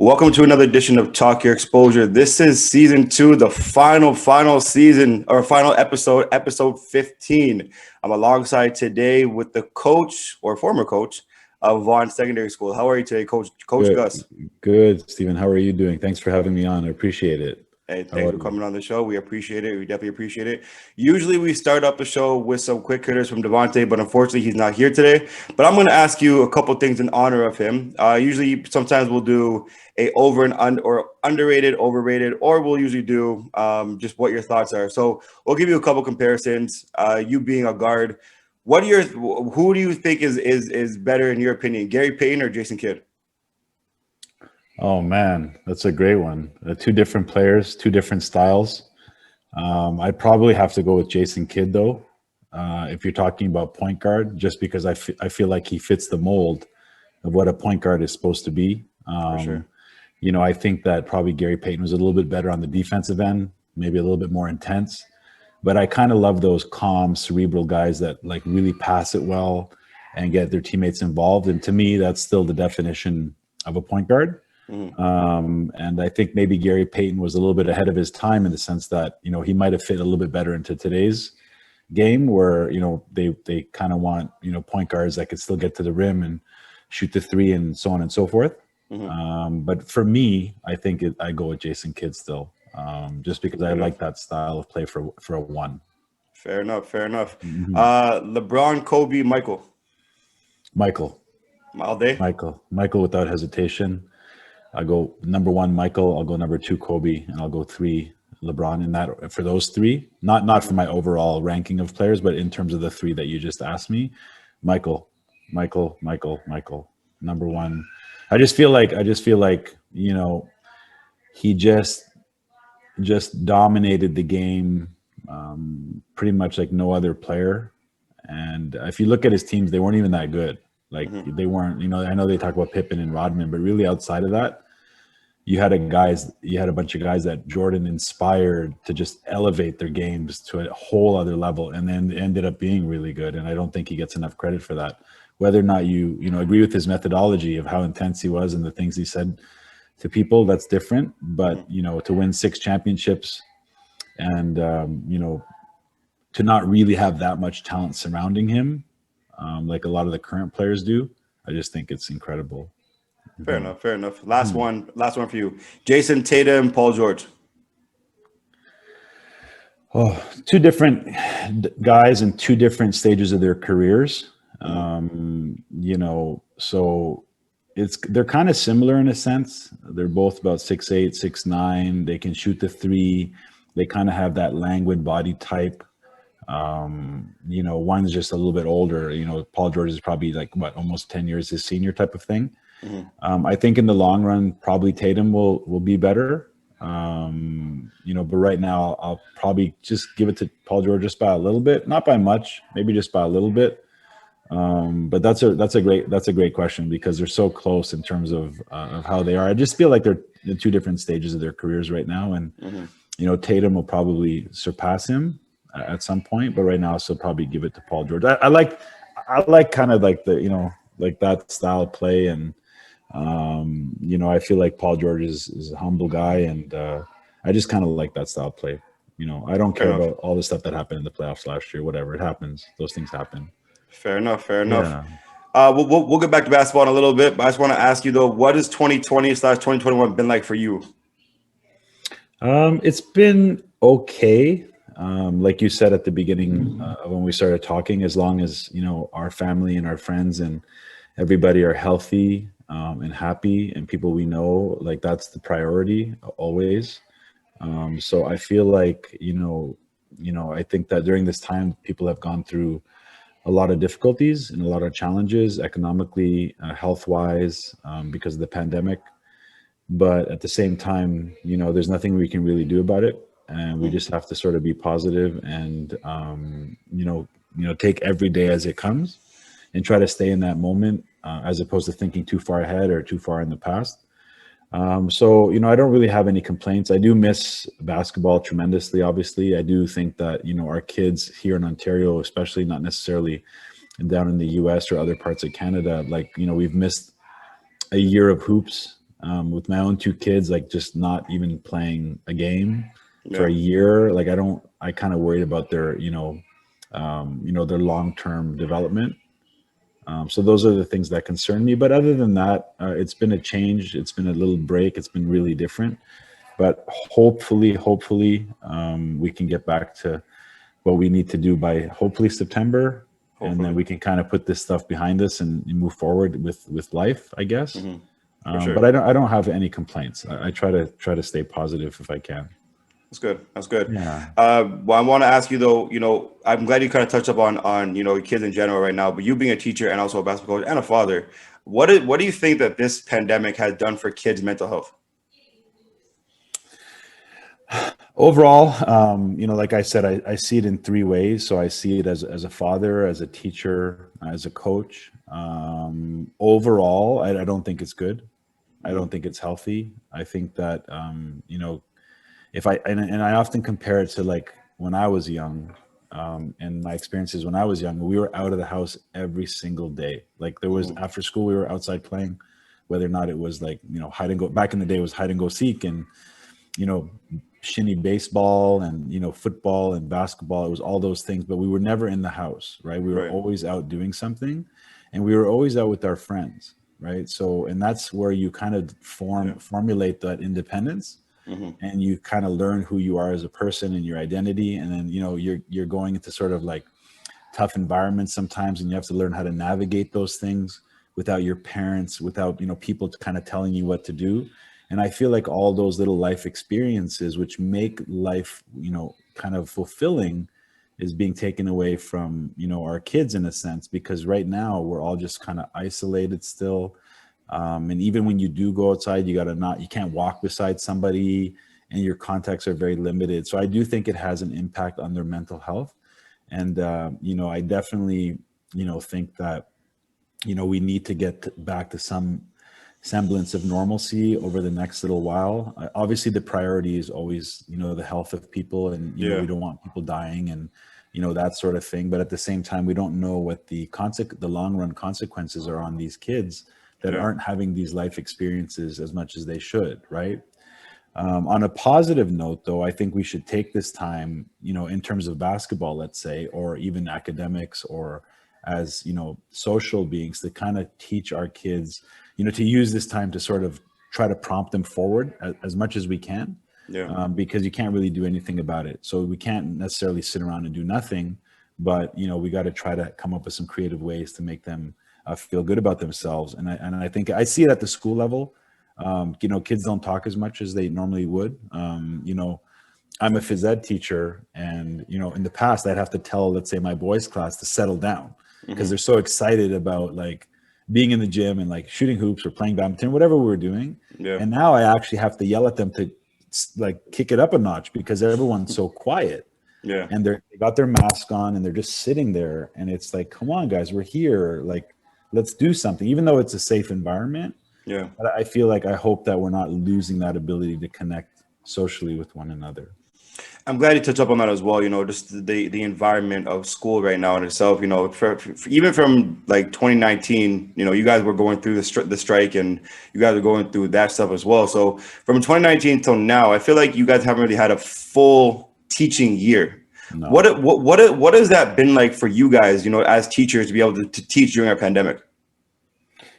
Welcome to another edition of Talk Your Exposure. This is season 2, the final season or final episode 15. I'm alongside today with the coach or former coach of Vaughn Secondary School. How are you today, Coach Gus? Good, Stephen. How are you doing? Thanks for having me on. I appreciate it. Hey, thanks for coming on the show. We appreciate it. We definitely appreciate it. Usually we start up the show with some quick hitters from Devontae, but unfortunately he's not here today. But I'm going to ask you a couple things in honor of him. Sometimes we'll do a over and or underrated, overrated, or we'll usually do just what your thoughts are. So we'll give you a couple comparisons. You being a guard, who do you think is better in your opinion, Gary Payton or Jason Kidd? Oh man, that's a great one. Two different players, two different styles. I'd probably have to go with Jason Kidd though, if you're talking about point guard, just because I feel like he fits the mold of what a point guard is supposed to be. For sure. You know, I think that probably Gary Payton was a little bit better on the defensive end, maybe a little bit more intense. But I kind of love those calm, cerebral guys that like really pass it well and get their teammates involved. And to me, that's still the definition of a point guard. And I think maybe Gary Payton was a little bit ahead of his time in the sense that, you know, he might have fit a little bit better into today's game where, you know, they kind of want, you know, point guards that could still get to the rim and shoot the three and so on and so forth. But for me, I think I go with Jason Kidd still, just because I like that style of play for a one. Fair enough. LeBron, Kobe, Michael. All day? Michael without hesitation. I go number 1, Michael. I'll go number 2, Kobe, and I'll go 3, LeBron. In that, for those three, not for my overall ranking of players, but in terms of the three that you just asked me, Michael, number 1. I just feel like you know, he just dominated the game, pretty much like no other player. And if you look at his teams, they weren't even that good. Like they weren't, you know, I know they talk about Pippen and Rodman, but really outside of that, you had a bunch of guys that Jordan inspired to just elevate their games to a whole other level, and then ended up being really good. And I don't think he gets enough credit for that. Whether or not you agree with his methodology of how intense he was and the things he said to people, that's different. But, you know, to win 6 championships and, you know, to not really have that much talent surrounding him, like a lot of the current players do, I just think it's incredible. Fair enough. Last one for you. Jason Tatum, Paul George. Oh, two different guys in two different stages of their careers. You know, so they're kind of similar in a sense. They're both about 6'8", 6'9". They can shoot the three. They kind of have that languid body type. You know, one's just a little bit older. You know, Paul George is probably like almost 10 years his senior type of thing. I think in the long run, probably Tatum will be better. You know, but right now I'll probably just give it to Paul George just by a little bit, not by much, maybe just by a little bit. But that's a great question because they're so close in terms of how they are. I just feel like they're in two different stages of their careers right now, and you know, Tatum will probably surpass him at some point, but right now I'll still probably give it to Paul George. I like kind of like the, you know, like that style of play, and you know, I feel like Paul George is a humble guy, and I just kind of like that style of play. You know, I don't care about all the stuff that happened in the playoffs last year. Whatever, it happens. Those things happen. Fair enough. Yeah. We'll get back to basketball in a little bit, but I just want to ask you though, what has 2020/2021 been like for you? It's been okay. Like you said at the beginning when we started talking, as long as, you know, our family and our friends and everybody are healthy and happy, and people we know, like that's the priority always. So I feel like, you know, I think that during this time, people have gone through a lot of difficulties and a lot of challenges economically, health-wise, because of the pandemic. But at the same time, you know, there's nothing we can really do about it. And we just have to sort of be positive and, you know, take every day as it comes and try to stay in that moment, as opposed to thinking too far ahead or too far in the past. So, you know, I don't really have any complaints. I do miss basketball tremendously, obviously. I do think that, you know, our kids here in Ontario, especially, not necessarily down in the US or other parts of Canada, like, you know, we've missed a year of hoops with my own two kids, like just not even playing a game for Yeah. a year. Like I kind of worried about their, their long-term development. So those are the things that concern me. But other than that, it's been a change. It's been a little break. It's been really different. But hopefully, we can get back to what we need to do by hopefully September, and then Hopefully. we can kind of put this stuff behind us and move forward with life, I guess. For But sure. I don't have any complaints. I try to stay positive if I can. That's good. That's good. Yeah. Well, I want to ask you though. I'm glad you kind of touched up on your kids in general right now. But you being a teacher and also a basketball coach and a father, what do you think that this pandemic has done for kids' mental health? Overall, like I said, I see it in three ways. So I see it as a father, as a teacher, as a coach. Overall, I don't think it's good. I don't think it's healthy. I think that if and I often compare it to like when I was young, and my experiences when I was young, we were out of the house every single day. Like there was after school, we were outside playing, whether or not it was like hide and go. Back in the day, it was hide and go seek and you know shinny baseball and football and basketball. It was all those things, but we were never in the house, right? We were Right. always out doing something, and we were always out with our friends, right? So, and that's where you kind of Yeah. formulate that independence, and you kind of learn who you are as a person and your identity, and then you're going into sort of like tough environments sometimes, and you have to learn how to navigate those things without your parents, without people kind of telling you what to do. And I feel like all those little life experiences which make life kind of fulfilling is being taken away from our kids in a sense, because right now we're all just kind of isolated still. And even when you do go outside, you can't walk beside somebody, and your contacts are very limited. So I do think it has an impact on their mental health. And I definitely think that we need to get back to some semblance of normalcy over the next little while. Obviously the priority is always the health of people, and we Yeah. don't want people dying and that sort of thing. But at the same time, we don't know what the long run consequences are on these kids that Yeah. aren't having these life experiences as much as they should, right? On a positive note, though, I think we should take this time, in terms of basketball, let's say, or even academics, or as social beings, to kind of teach our kids, to use this time to sort of try to prompt them forward as much as we can, Yeah. because you can't really do anything about it. So we can't necessarily sit around and do nothing, but we got to try to come up with some creative ways to make them feel good about themselves. And I think I see it at the school level. Kids don't talk as much as they normally would. I'm a phys ed teacher, and in the past I'd have to tell, let's say, my boys class to settle down because they're so excited about like being in the gym and like shooting hoops or playing badminton, whatever we were doing. Yeah. And now I actually have to yell at them to like kick it up a notch because everyone's so quiet, Yeah. and they got their mask on and they're just sitting there, and it's like, come on guys, we're here, like let's do something, even though it's a safe environment. Yeah. But I feel like I hope that we're not losing that ability to connect socially with one another. I'm glad you touched up on that as well. Just the environment of school right now in itself. Even from like 2019, you guys were going through the strike, and you guys are going through that stuff as well. So from 2019 till now, I feel like you guys haven't really had a full teaching year. No. What has that been like for you guys? As teachers, to be able to teach during a pandemic.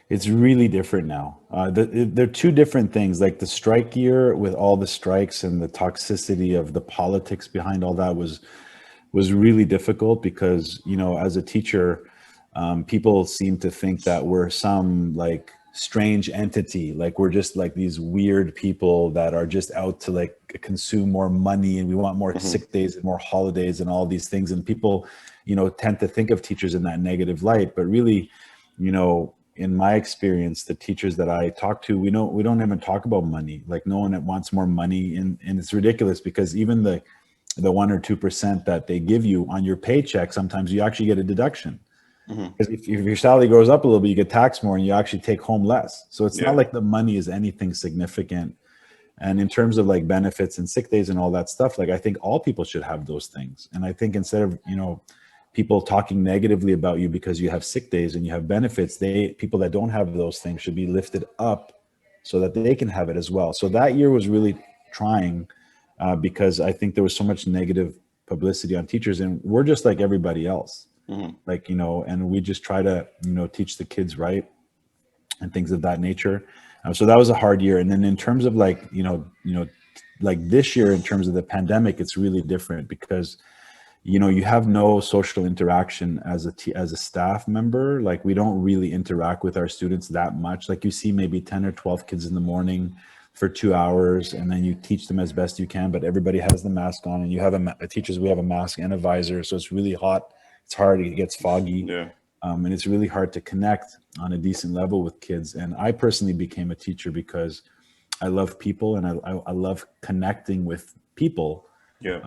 It's really different now. They're two different things. Like the strike year, with all the strikes and the toxicity of the politics behind all that, was really difficult because as a teacher, people seem to think that we're some like strange entity, like we're just like these weird people that are just out to like consume more money, and we want more sick days and more holidays and all these things. And people tend to think of teachers in that negative light, but really, in my experience, the teachers that I talk to, we don't even talk about money. Like no one wants more money, and it's ridiculous because even the 1 or 2% that they give you on your paycheck, sometimes you actually get a deduction. Because if your salary goes up a little bit, you get taxed more, and you actually take home less. So it's not Yeah. like the money is anything significant. And in terms of like benefits and sick days and all that stuff, like I think all people should have those things. And I think instead of people talking negatively about you because you have sick days and you have benefits, people that don't have those things should be lifted up so that they can have it as well. So that year was really trying because I think there was so much negative publicity on teachers, and we're just like everybody else. Like, and we just try to, teach the kids right and things of that nature. So that was a hard year. And then in terms of like, like this year, in terms of the pandemic, it's really different because, you have no social interaction as a staff member. Like, we don't really interact with our students that much. Like, you see maybe 10 or 12 kids in the morning for 2 hours, and then you teach them as best you can, but everybody has the mask on, and you have teachers, we have a mask and a visor. So it's really hot. It's hard. It gets foggy. Yeah. And it's really hard to connect on a decent level with kids. And I personally became a teacher because I love people, and I love connecting with people. Yeah.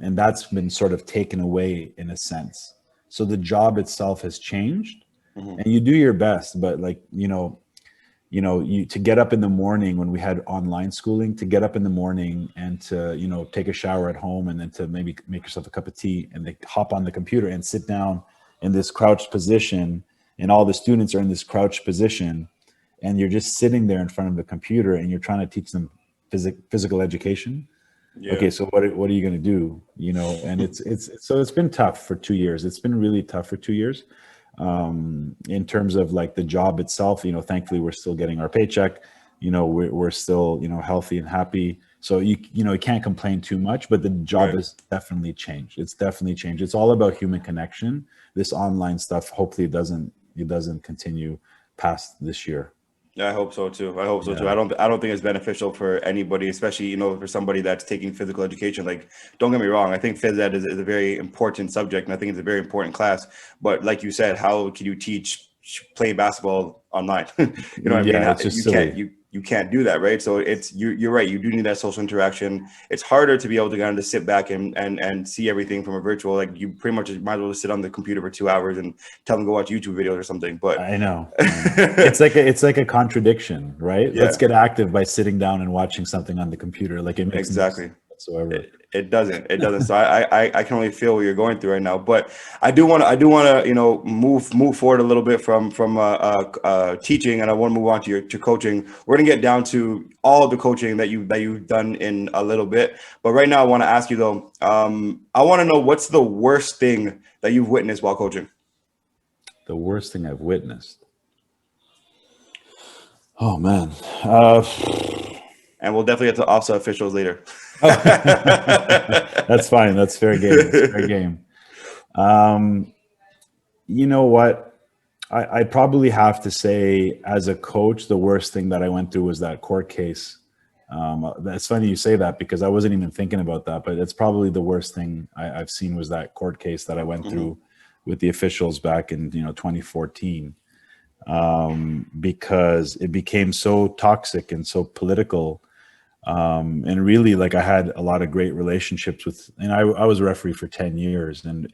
And that's been sort of taken away in a sense. So the job itself has changed, and you do your best, but like, you to get up in the morning when we had online schooling, to get up in the morning and to, take a shower at home, and then to maybe make yourself a cup of tea, and then hop on the computer and sit down in this crouched position, and all the students are in this crouched position, and you're just sitting there in front of the computer, and you're trying to teach them physical education. Yeah. Okay, so what are you going to do? And it's been tough for 2 years. It's been really tough for 2 years. In terms of like the job itself, thankfully we're still getting our paycheck. We're still, healthy and happy. So you can't complain too much, but the job has definitely changed. It's definitely changed. It's all about human connection. This online stuff, hopefully it doesn't continue past this year. Yeah, I hope so too. I hope so too. I don't think it's beneficial for anybody, especially, for somebody that's taking physical education. Like, don't get me wrong. I think phys ed is a very important subject, and I think it's a very important class. But like you said, how can you play basketball online? You know what I mean? It's just silly. You can't do that, right? So you're right. You do need that social interaction. It's harder to be able to kind of just sit back and see everything from a virtual. Like, you pretty much might as well just sit on the computer for 2 hours and tell them to go watch YouTube videos or something. But I know. It's like a contradiction, right? Yeah. Let's get active by sitting down and watching something on the computer. Like, it makes exactly. no sense whatsoever. It doesn't. So I can only feel what you're going through right now. But I do want to move forward a little bit from teaching, and I want to move on to coaching. We're gonna get down to all of the coaching that you've done in a little bit. But right now, I want to ask you though. I want to know, what's the worst thing that you've witnessed while coaching? The worst thing I've witnessed. Oh man. And we'll definitely get to OFFSAA officials later. That's fine. That's fair game. That's fair game. You know what? I probably have to say, as a coach, the worst thing that I went through was that court case. It's funny you say that, because I wasn't even thinking about that, but it's probably the worst thing I've seen was that court case that I went through with the officials back in 2014. Because it became so toxic and so political. And really, like, I had a lot of great relationships with, and I was a referee for 10 years, and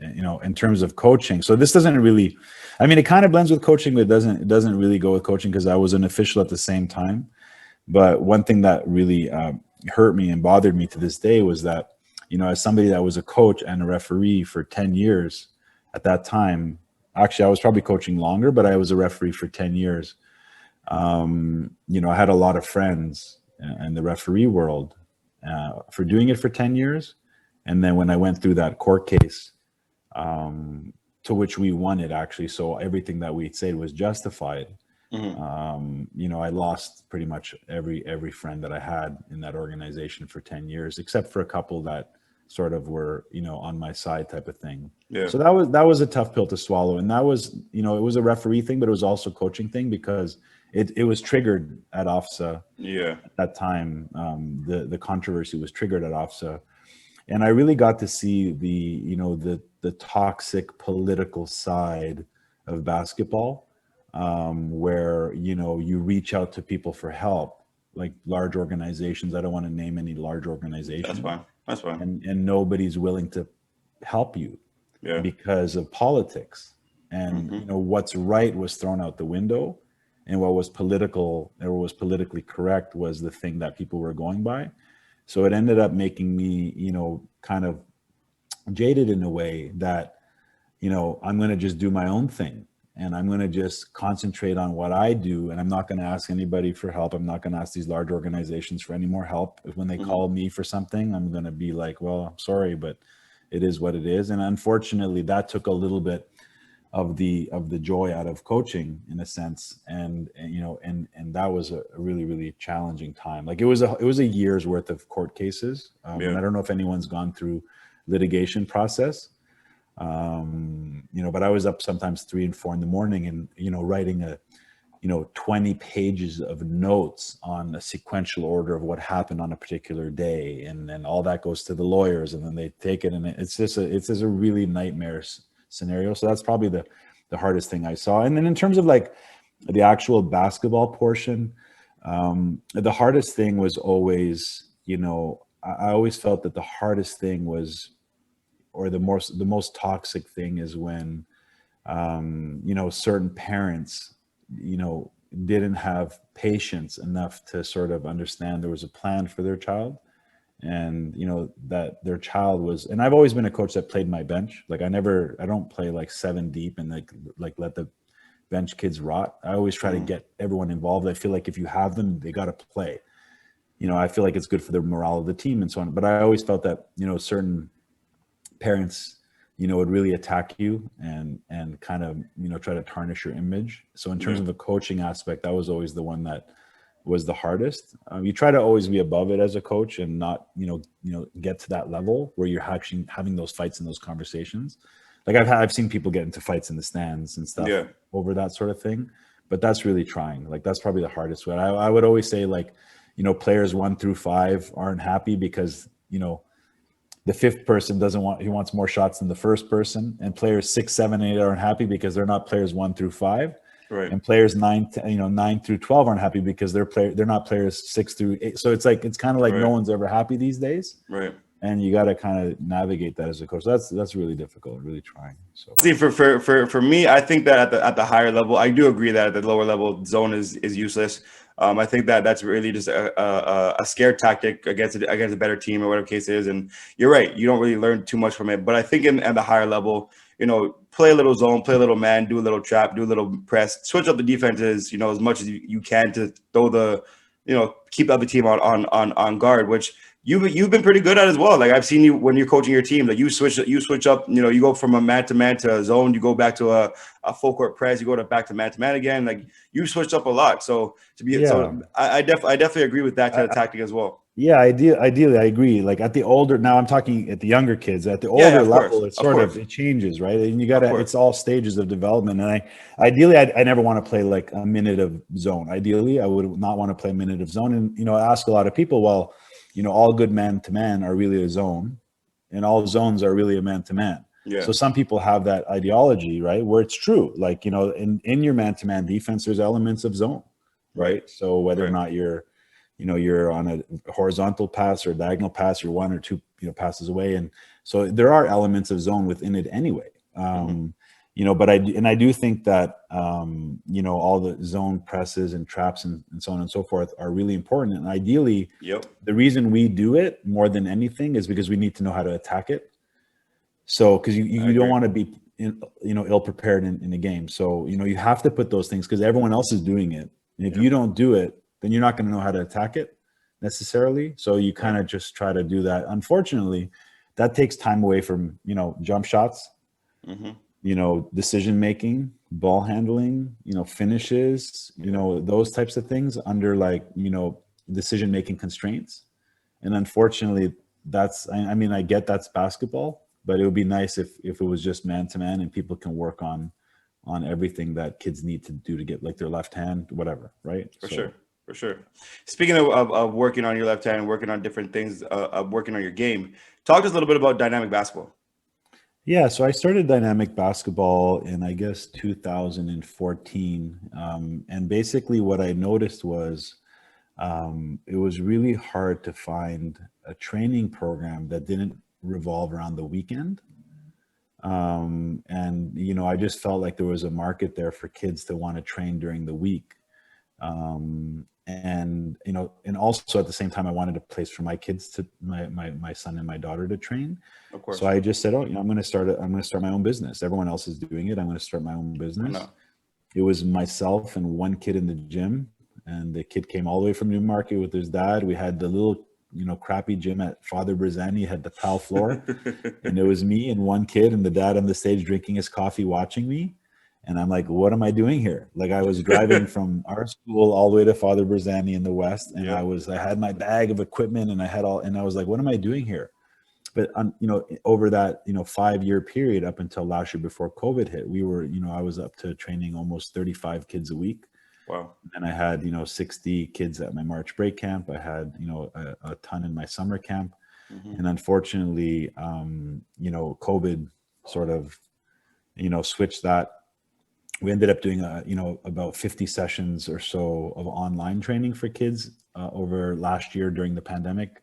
in terms of coaching, so this doesn't really, I mean, it kind of blends with coaching, but it doesn't really go with coaching, because I was an official at the same time. But one thing that really hurt me and bothered me to this day was that, as somebody that was a coach and a referee for 10 years at that time, actually I was probably coaching longer, but I was a referee for 10 years. I had a lot of friends in the referee world for doing it for 10 years. And then when I went through that court case, to which we won it, actually, so everything that we said was justified. I lost pretty much every friend that I had in that organization for 10 years, except for a couple that sort of were, on my side type of thing. Yeah. So that was a tough pill to swallow. And that was, it was a referee thing, but it was also a coaching thing, because it was triggered at OFFSAA. Yeah. At that time, the controversy was triggered at OFFSAA. And I really got to see the toxic political side of basketball, where, you reach out to people for help, like large organizations. I don't want to name any large organizations. That's fine. And nobody's willing to help you because of politics. And, what's right was thrown out the window, and what was political or was politically correct was the thing that people were going by. So it ended up making me, kind of jaded in a way that, I'm going to just do my own thing. and I'm going to just concentrate on what I do. And I'm not going to ask anybody for help. I'm not going to ask these large organizations for any more help. If when they call me for something, I'm going to be like, well, I'm sorry, but it is what it is. And unfortunately, that took a little bit of the joy out of coaching in a sense. And that was a really, really challenging time. Like it was a year's worth of court cases. And I don't know if anyone's gone through litigation process. But I was up sometimes 3 and 4 in the morning and, writing 20 pages of notes on a sequential order of what happened on a particular day. And then all that goes to the lawyers and then they take it. And it's just a really nightmare scenario. So that's probably the hardest thing I saw. And then in terms of like the actual basketball portion, the hardest thing was always, I always felt that the hardest thing was, or the most toxic thing is when, certain parents, didn't have patience enough to sort of understand there was a plan for their child, and that their child was. And I've always been a coach that played my bench. Like I don't play like 7 deep and like let the bench kids rot. I always try to get everyone involved. I feel like if you have them, they got to play. I feel like it's good for the morale of the team and so on. But I always felt that certain parents would really attack you and kind of try to tarnish your image. So in terms of the coaching aspect, that was always the one that was the hardest. You try to always be above it as a coach and not get to that level where you're actually having those fights and those conversations. Like I've seen people get into fights in the stands and stuff over that sort of thing, but that's really trying. Like that's probably the hardest one. I would always say like players 1 through 5 aren't happy because the 5th person he wants more shots than the 1st person, and players 6, 7, 8 aren't happy because they're not players 1 through 5. Right. And players 9 through 12 aren't happy because they're not players 6 through 8. So it's kind of like no one's ever happy these days. Right. And you got to kind of navigate that as a coach. That's really difficult, really trying. So see, for me, I think that at the higher level, I do agree that at the lower level zone is useless. I think that's really just a scare tactic against a better team or whatever the case is. And you're right, you don't really learn too much from it. But I think at the higher level, play a little zone, play a little man, do a little trap, do a little press, switch up the defenses, as much as you can to throw the, keep the other team on guard, which you've been pretty good at as well. Like I've seen you when you're coaching your team, like you switch up, you go from a man-to-man to a zone, you go back to a full court press, you go back to man-to-man again. Like you switched up a lot. So so I definitely agree with that kind of tactic as well. Yeah, ideally, I agree. Like now I'm talking at the younger kids. At the older level, it changes, right? And it's all stages of development. And I never want to play like a minute of zone. Ideally, I would not want to play a minute of zone. And I ask a lot of people, well, all good man-to-man are really a zone, and all zones are really a man-to-man. Yeah. So some people have that ideology, right? Where it's true. Like, in your man-to-man defense, there's elements of zone, right? So whether or not you're on a horizontal pass or a diagonal pass, you're 1 or 2, passes away. And so there are elements of zone within it anyway. But I do think that, all the zone presses and traps and so on and so forth are really important. And ideally, the reason we do it more than anything is because we need to know how to attack it. So, because you don't want to be, ill prepared in a game. So, you have to put those things because everyone else is doing it. And if you don't do it, then you're not going to know how to attack it necessarily. So you kind of just try to do that. Unfortunately, that takes time away from, jump shots, decision-making, ball handling, finishes, those types of things under decision-making constraints. And unfortunately I get that's basketball, but it would be nice if it was just man-to-man and people can work on everything that kids need to do to get like their left hand, whatever. Right. For sure. Speaking of working on your left hand and working on different things, working on your game, talk to us a little bit about dynamic basketball. Yeah, so I started dynamic basketball in, I guess, 2014. And basically what I noticed was it was really hard to find a training program that didn't revolve around the weekend. And, I just felt like there was a market there for kids to want to train during the week. And also at the same time, I wanted a place for my kids my son and my daughter to train. Of course. So I just said, I'm going to start my own business. Everyone else is doing it. I'm going to start my own business. it was myself and one kid in the gym, and the kid came all the way from Newmarket with his dad. We had the little, crappy gym at Father Brzani, had the tile floor, and it was me and one kid and the dad on the stage drinking his coffee, watching me. And I'm like, what am I doing here? Like, I was driving from our school all the way to Father Brzani in the West, and Yeah. I had my bag of equipment, and I was like, what am I doing here? But over that 5-year period up until last year before COVID hit, we were I was up to training almost 35 kids a week. Wow. And I had 60 kids at my March break camp. I had a ton in my summer camp. And unfortunately, COVID sort of switched that. We ended up doing about 50 sessions or so of online training for kids over last year during the pandemic.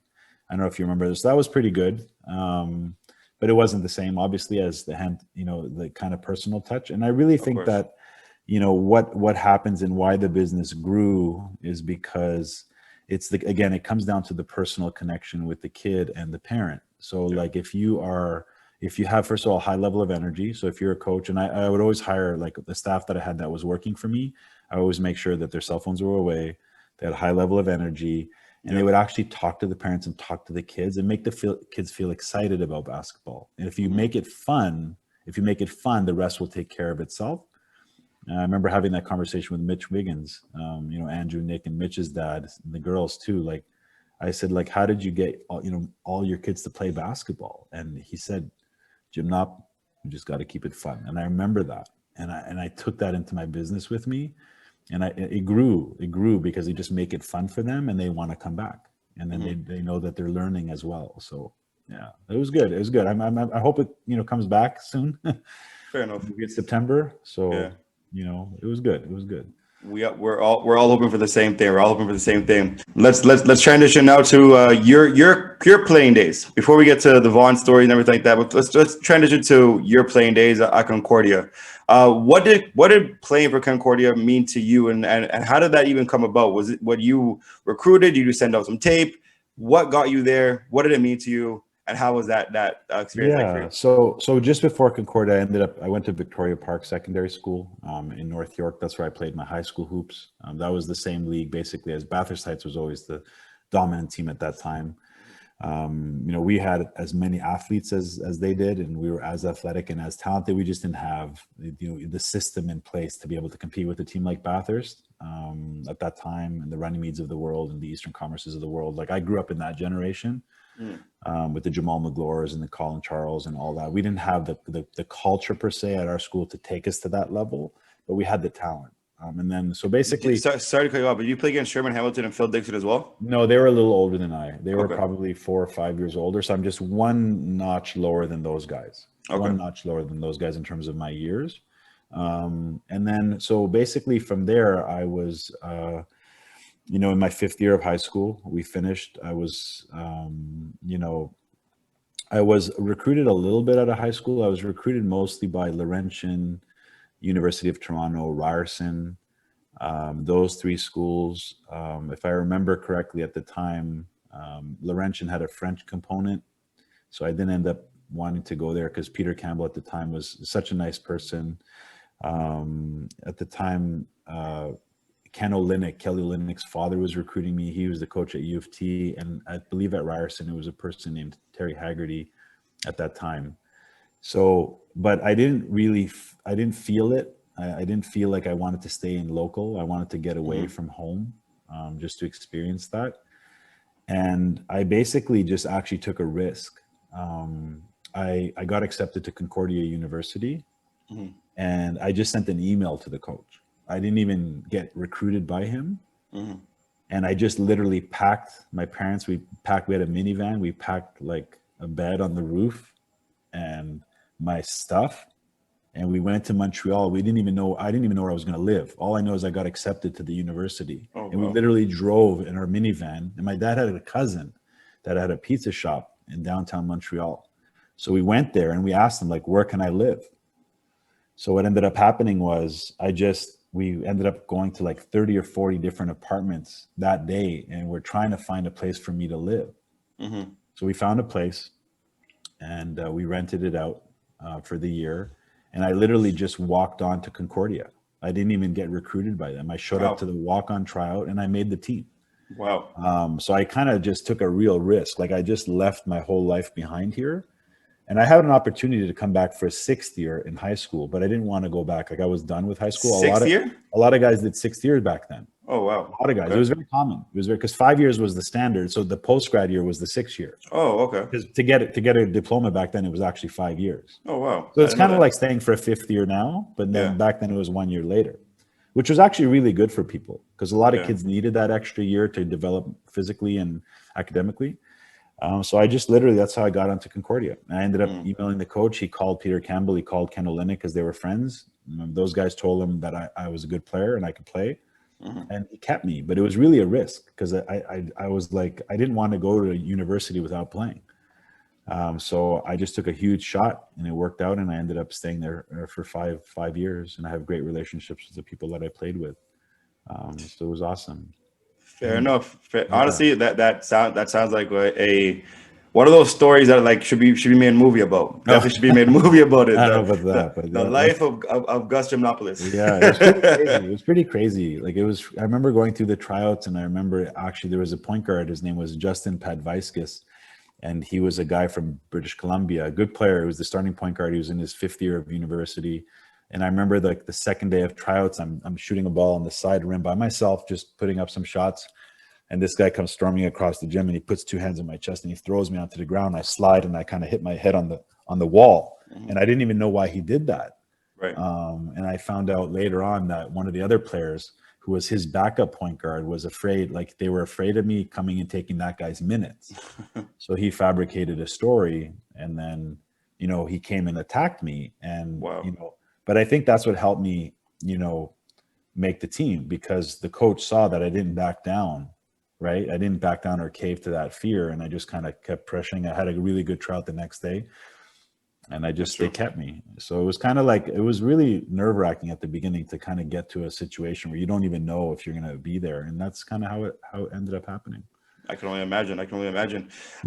I don't know if you remember this. That was pretty good, but it wasn't the same, obviously, as the kind of personal touch. And I really think that what happens and why the business grew is because it comes down to the personal connection with the kid and the parent. So like if you have, first of all, a high level of energy. So if you're a coach, and I would always hire, like the staff that I had that was working for me, I always make sure that their cell phones were away, they had a high level of energy, and they would actually talk to the parents and talk to the kids and make the kids feel excited about basketball. And if you make it fun, the rest will take care of itself. I remember having that conversation with Mitch Wiggins, Andrew, Nick, and Mitch's dad, and the girls too. Like, I said, like, how did you get all your kids to play basketball? And he said, Gymnop, you just got to keep it fun. And I remember that, and I took that into my business with me, and it grew because they just make it fun for them, and they want to come back, and then they know that they're learning as well. So yeah, it was good. I hope it comes back soon. Fair enough. Maybe it's September. So. Yeah. It was good. We're all hoping for the same thing. We're all hoping for the same thing. Let's transition now to your playing days. Before we get to the Vaughn story and everything like that, but let's transition to your playing days at Concordia. What did playing for Concordia mean to you, and how did that even come about? Was it what you recruited? Did you send out some tape? What got you there? What did it mean to you? And how was that experience like for you? So just before Concordia, I went to Victoria Park Secondary School in North York. That's where I played my high school hoops. That was the same league basically as Bathurst Heights was always the dominant team at that time. We had as many athletes as they did, and we were as athletic and as talented. We just didn't have the system in place to be able to compete with a team like Bathurst at that time, and the Runnymeds of the world and the Eastern Commerces of the world. Like, I grew up in that generation. With the Jamal McGlores and the Colin Charles and all that. We didn't have the culture per se at our school to take us to that level, but we had the talent. And then, so basically, sorry to cut you off, but you play against Sherman Hamilton and Phil Dixon as well? No, they were a little older than I. They were probably 4 or 5 years older. So I'm just one notch lower than those guys. One notch lower than those guys in terms of my years. And then, so basically from there, I was, in my 5th year of high school, we finished. I was, I was recruited a little bit out of high school. I was recruited mostly by Laurentian, University of Toronto, Ryerson, those 3 schools. If I remember correctly at the time, Laurentian had a French component. So I didn't end up wanting to go there because Peter Campbell at the time was such a nice person. At the time, Kelly Olynyk's father was recruiting me. He was the coach at U of T, and I believe at Ryerson, it was a person named Terry Haggerty at that time. So, but I didn't feel it. I didn't feel like I wanted to stay in local. I wanted to get away from home, just to experience that. And I basically just actually took a risk. I got accepted to Concordia University, and I just sent an email to the coach. I didn't even get recruited by him. And I just literally packed my parents. We had a minivan. We packed like a bed on the roof and my stuff. And we went to Montreal. I didn't even know where I was going to live. All I know is I got accepted to the university. We literally drove in our minivan. And my dad had a cousin that had a pizza shop in downtown Montreal. So we went there and we asked him, like, where can I live? So what ended up happening was we ended up going to like 30 or 40 different apartments that day, and we're trying to find a place for me to live. So we found a place, and we rented it out for the year. And I literally just walked on to Concordia. I didn't even get recruited by them. I showed up to the walk-on tryout and I made the team. Wow. So I kind of just took a real risk. Like I just left my whole life behind here. And I had an opportunity to come back for a 6th year in high school, but I didn't want to go back. Like I was done with high school. Sixth year? A lot of guys did 6 years back then. Oh wow. A lot of guys. Okay. It was very common. It was very, because 5 years was the standard. So the post-grad year was the 6th year. Oh, okay. Because to get a diploma back then, it was actually 5 years. Oh wow. So it's kind of like staying for a 5th year now, but then back then it was 1 year later, which was actually really good for people because a lot of kids needed that extra year to develop physically and academically. So I just literally, that's how I got onto Concordia. And I ended up emailing the coach. He called Peter Campbell. He called Ken Olenek because they were friends. Those guys told him that I was a good player and I could play. And he kept me, but it was really a risk because I was like, I didn't want to go to university without playing. So I just took a huge shot and it worked out. And I ended up staying there for five years. And I have great relationships with the people that I played with. So it was awesome. Fair enough. Honestly, that sounds like one of those stories that like should be made a movie about. Definitely should be made a movie about it. I don't know about that, but the life of Gus Gymnopolous. Yeah, it was pretty crazy. It was pretty crazy. Like I remember going through the tryouts, and I remember actually there was a point guard. His name was Justin Padvaiskis, and he was a guy from British Columbia, a good player. He was the starting point guard. He was in his 5th year of university. And I remember like the second day of tryouts, I'm shooting a ball on the side rim by myself, just putting up some shots. And this guy comes storming across the gym and he puts 2 hands on my chest and he throws me onto the ground. I slide and I kind of hit my head on the wall. And I didn't even know why he did that. Right. And I found out later on that one of the other players who was his backup point guard was afraid, like they were afraid of me coming and taking that guy's minutes. So he fabricated a story and then, he came and attacked me and, but I think that's what helped me, make the team because the coach saw that I didn't back down, right? I didn't back down or cave to that fear. And I just kind of kept pressuring. I had a really good tryout the next day and they kept me. So it was kind of like, it was really nerve wracking at the beginning to kind of get to a situation where you don't even know if you're going to be there. And that's kind of how it ended up happening. I can only imagine.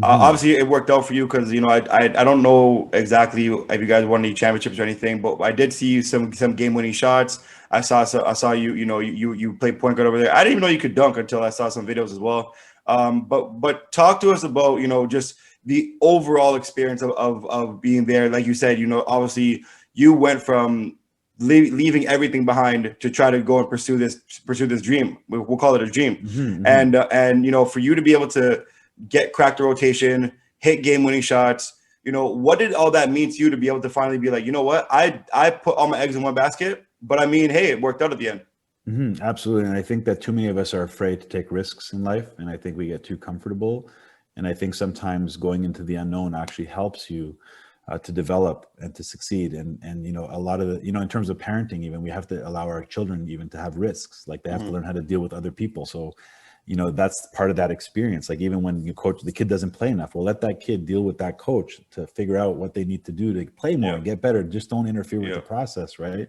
Obviously, it worked out for you because I don't know exactly if you guys won any championships or anything, but I did see some game-winning shots. I saw you. You played point guard over there. I didn't even know you could dunk until I saw some videos as well. But talk to us about just the overall experience of being there. Like you said, obviously you went from leaving everything behind to try to go and pursue this dream. We'll call it a dream. And for you to be able to crack the rotation, hit game-winning shots, what did all that mean to you to be able to finally be like, you know what, I put all my eggs in one basket, but I mean, hey, it worked out at the end. Absolutely. And I think that too many of us are afraid to take risks in life. And I think we get too comfortable. And I think sometimes going into the unknown actually helps you to develop and to succeed. And a lot of the, in terms of parenting, even we have to allow our children even to have risks. Like they have to learn how to deal with other people. So, that's part of that experience. Like even when you coach, the kid doesn't play enough. Well, let that kid deal with that coach to figure out what they need to do to play more and get better. Just don't interfere with the process. Right.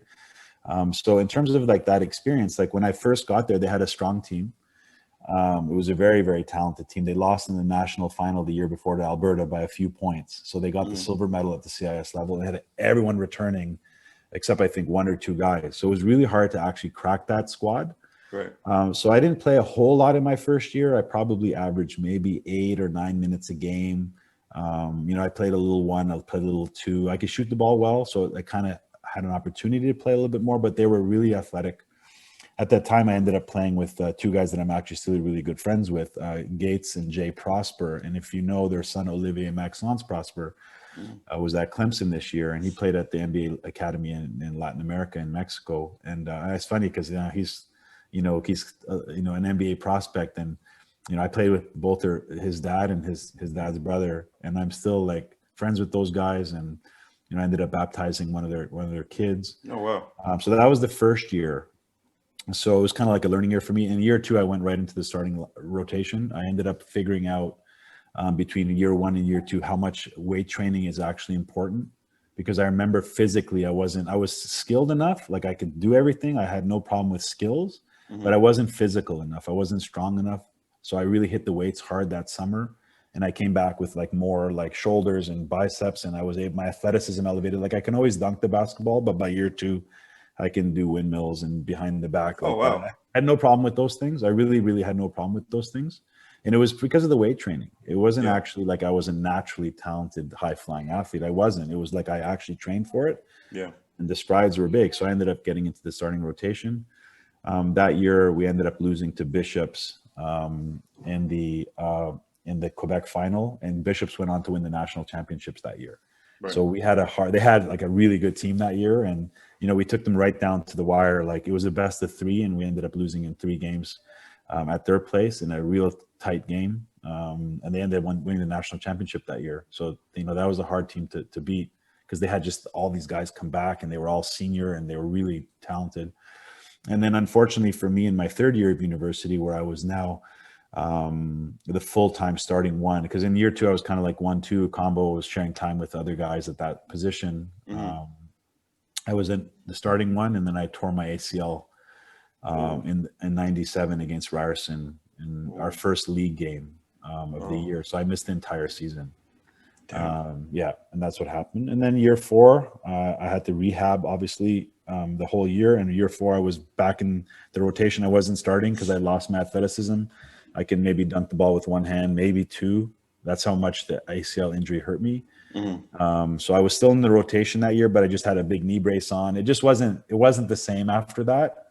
So in terms of like that experience, like when I first got there, they had a strong team. It was a very, very talented team. They lost in the national final the year before to Alberta by a few points. So they got the silver medal at the CIS level. They had everyone returning except I think 1 or 2 guys. So it was really hard to actually crack that squad. Right. So I didn't play a whole lot in my first year. I probably averaged maybe 8 or 9 minutes a game. I played a little 1, I played a little 2. I could shoot the ball well. So I kind of had an opportunity to play a little bit more, but they were really athletic. At that time, I ended up playing with 2 guys that I'm actually still really good friends with, Gates and Jay Prosper. And if you know their son, Olivier Maxence Prosper, was at Clemson this year, and he played at the NBA Academy in Latin America in Mexico. And it's funny because he's an NBA prospect, and I played with both his dad and his dad's brother, and I'm still like friends with those guys. And I ended up baptizing one of their kids. Oh wow! So that was the first year. So it was kind of like a learning year for me. In year 2, I went right into the starting rotation. I ended up figuring out between year 1 and year 2 how much weight training is actually important, because I remember physically I was skilled enough, like I could do everything. I had no problem with skills, but I wasn't physical enough. I wasn't strong enough. So I really hit the weights hard that summer. And I came back with like more like shoulders and biceps, and my athleticism elevated. Like I can always dunk the basketball, but by year 2, I can do windmills and behind the back Oh like that. wow. I had no problem with those things. I really, really had no problem with those things. And it was because of the weight training. It wasn't Yeah. actually like I was a naturally talented, high flying athlete. I wasn't. It was like I actually trained for it. Yeah. And the strides were big. So I ended up getting into the starting rotation. That year, we ended up losing to Bishops in the Quebec final, and Bishops went on to win the national championships that year. Right. So we had they had like a really good team that year, and we took them right down to the wire. Like it was a best of 3, and we ended up losing in 3 games at their place in a real tight game, and they ended up winning the national championship that year. So that was a hard team to beat because they had just all these guys come back, and they were all senior, and they were really talented. And then unfortunately for me in my 3rd year of university, where I was now the full-time starting 1, because in year 2 I was kind of like 1-2 combo, was sharing time with other guys at that position. I was in the starting 1, and then I tore my ACL in 97 against Ryerson in our first league game of the year. So I missed the entire season. And that's what happened. And then year 4, I had to rehab, obviously, the whole year. And year 4, I was back in the rotation. I wasn't starting because I lost my athleticism. I can maybe dunk the ball with 1 hand, maybe 2. That's how much the ACL injury hurt me. So I was still in the rotation that year, but I just had a big knee brace on. It wasn't the same after that.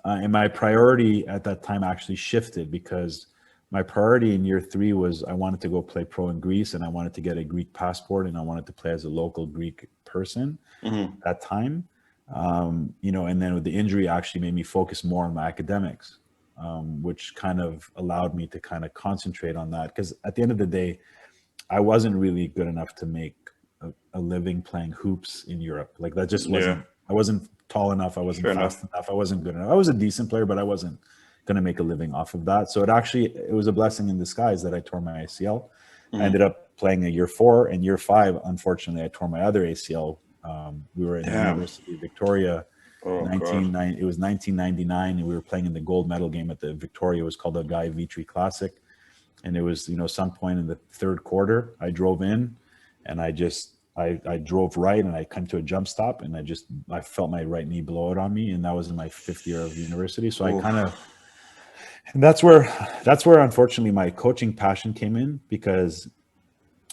And my priority at that time actually shifted, because my priority in year 3 was I wanted to go play pro in Greece, and I wanted to get a Greek passport, and I wanted to play as a local Greek person at that time. And then with the injury actually made me focus more on my academics, which kind of allowed me to kind of concentrate on that. Because at the end of the day, I wasn't really good enough to make a living playing hoops in Europe. Like that just wasn't, I wasn't tall enough. I wasn't fast enough. I wasn't good enough. I was a decent player, but I wasn't going to make a living off of that. So it was a blessing in disguise that I tore my ACL. I ended up playing a year 4, and year 5, unfortunately, I tore my other ACL. We were in the University of Victoria. It was 1999, and we were playing in the gold medal game at the Victoria. It was called the Guy Vitry Classic. And it was, some point in the 3rd quarter, I drove in, and I drove right, and I come to a jump stop, and I felt my right knee blow out on me. And that was in my 5th year of university. So and that's where unfortunately my coaching passion came in, because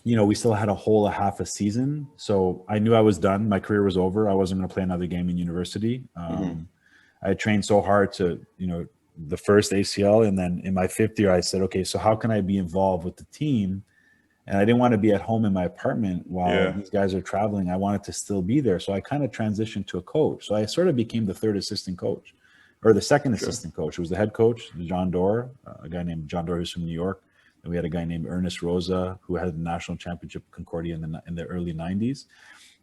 we still had a whole half a season. So I knew I was done. My career was over. I wasn't going to play another game in university. I trained so hard to, the first ACL. And then in my 5th year, I said, okay, so how can I be involved with the team? And I didn't want to be at home in my apartment while these guys are traveling. I wanted to still be there. So I kind of transitioned to a coach. So I sort of became the 3rd assistant coach, or the 2nd assistant coach. It was the head coach, John Doerr, a guy named John Doerr, who's from New York. And we had a guy named Ernest Rosa, who had the national championship Concordia in the early 90s.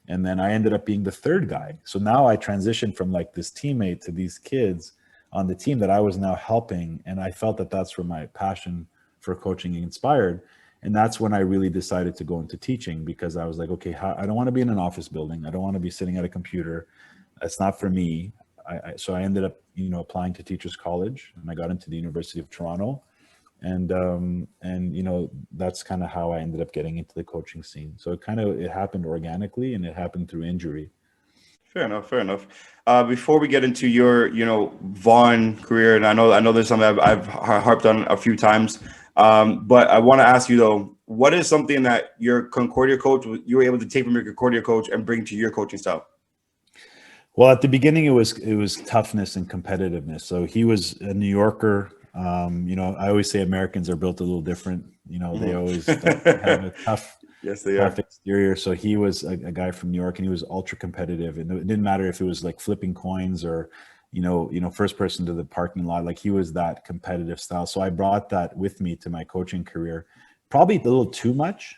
And then I ended up being the 3rd guy. So now I transitioned from like this teammate to these kids on the team that I was now helping. And I felt that that's where my passion for coaching inspired. And that's when I really decided to go into teaching, because I was like, okay, I don't want to be in an office building. I don't want to be sitting at a computer. That's not for me. So I ended up, applying to Teachers College, and I got into the University of Toronto. And that's kind of how I ended up getting into the coaching scene. So it happened organically, and it happened through injury. Fair enough. Before we get into your, Vaughn career, and I know there's something I've harped on a few times, but I want to ask you though, what is something that your Concordia coach, you were able to take from your Concordia coach and bring to your coaching style? Well, at the beginning, it was toughness and competitiveness. So he was a New Yorker. I always say Americans are built a little different. They always have a tough. Yes, they are. Exterior. So he was a guy from New York, and he was ultra competitive. And it didn't matter if it was like flipping coins or, first person to the parking lot. Like he was that competitive style. So I brought that with me to my coaching career, probably a little too much,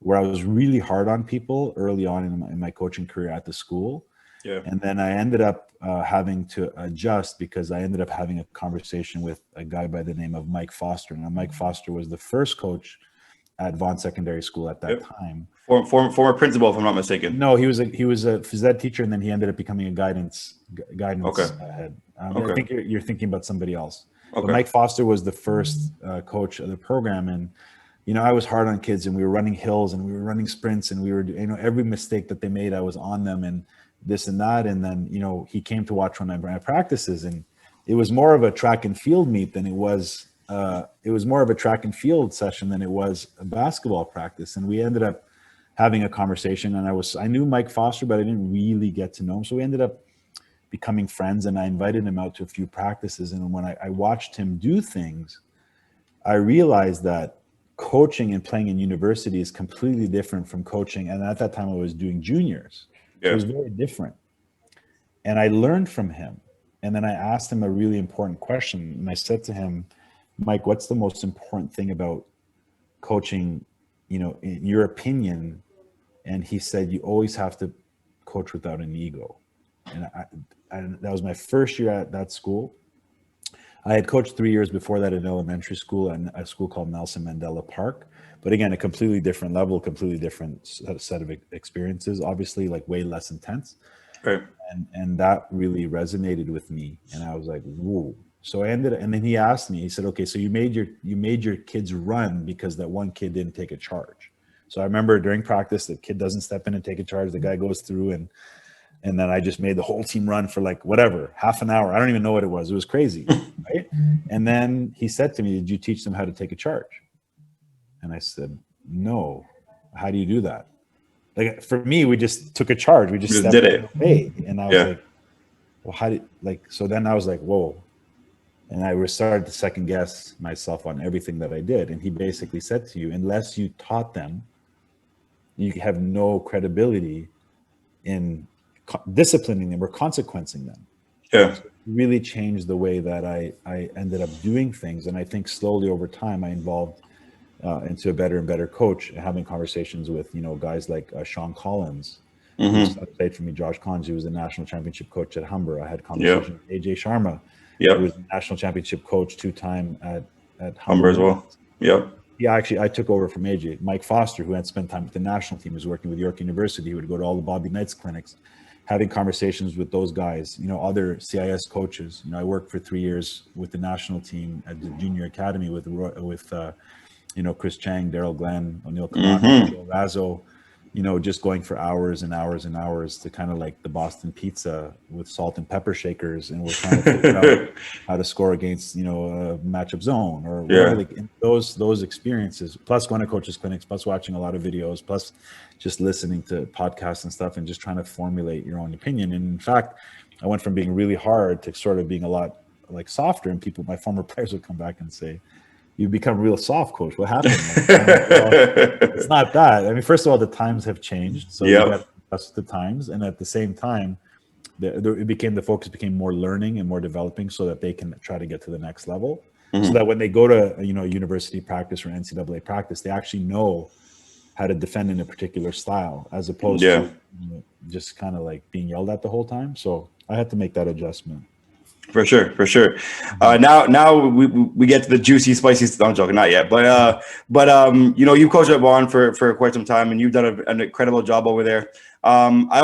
where I was really hard on people early on in my coaching career at the school. Yeah. And then I ended up having to adjust, because I ended up having a conversation with a guy by the name of Mike Foster. And Mike Foster was the first coach at Vaughn Secondary School at that time. Former principal, if I'm not mistaken. No, he was a phys ed teacher, and then he ended up becoming a guidance head. I think you're thinking about somebody else. Okay. But Mike Foster was the first coach of the program, and I was hard on kids, and we were running hills, and we were running sprints, and we were every mistake that they made, I was on them, and this and that. And then, he came to watch one of my practices, and it was more of a track and field meet than it was more of a track and field session than it was a basketball practice. And we ended up having a conversation, and I knew Mike Foster, but I didn't really get to know him. So we ended up becoming friends, and I invited him out to a few practices. And when I watched him do things, I realized that coaching and playing in university is completely different from coaching. And at that time I was doing juniors. So it was very different. And I learned from him. And then I asked him a really important question. And I said to him, Mike, what's the most important thing about coaching, in your opinion? And he said, you always have to coach without an ego. And that was my first year at that school. I had coached 3 years before that at elementary school and a school called Nelson Mandela Park. But again, a completely different level, completely different set of experiences, obviously like way less intense. Right. And that really resonated with me. And I was like, whoa. So and then he asked me, he said, okay, so you made your kids run because that one kid didn't take a charge. So I remember during practice, the kid doesn't step in and take a charge. The guy goes through and then I just made the whole team run for like whatever, half an hour. I don't even know what it was. It was crazy, right? And then he said to me, did you teach them how to take a charge? And I said, no. How do you do that? Like for me, we just took a charge. We just did it. Away. And I was like, well, how did so then I was like, whoa. And I started to second guess myself on everything that I did. And he basically said to you, unless you taught them, you have no credibility in disciplining them or consequencing them. Yeah. So it really changed the way that I ended up doing things. And I think slowly over time, I evolved into a better and better coach, having conversations with, guys like Sean Collins, who played for me, Josh Collins, who was the national championship coach at Humber. I had conversations with AJ Sharma, who was the national championship coach 2-time at Humber as well. Yep. Yeah, actually, I took over from AJ. Mike Foster, who had spent time with the national team, was working with York University. He would go to all the Bobby Knights clinics, having conversations with those guys, other CIS coaches. I worked for 3 years with the national team at the junior academy with Chris Chang, Daryl Glenn, O'Neill Kamano, Joe Razzo, just going for hours and hours and hours to kind of like the Boston pizza with salt and pepper shakers. And we're trying to figure out how to score against, a matchup zone or whatever, like in those experiences, plus going to coaches clinics, plus watching a lot of videos, plus just listening to podcasts and stuff and just trying to formulate your own opinion. And in fact, I went from being really hard to sort of being a lot like softer, and my former players would come back and say, you become real soft, coach. What happened? It's not that. I mean, first of all, the times have changed, so you got to adjust the times, and at the same time, the focus became more learning and more developing, so that they can try to get to the next level. So that when they go to university practice or NCAA practice, they actually know how to defend in a particular style, as opposed to just kind of like being yelled at the whole time. So I had to make that adjustment. For sure. Now we get to the juicy, spicy. I'm joking, not yet, but you've coached at Vaughn for quite some time, and you've done an incredible job over there. I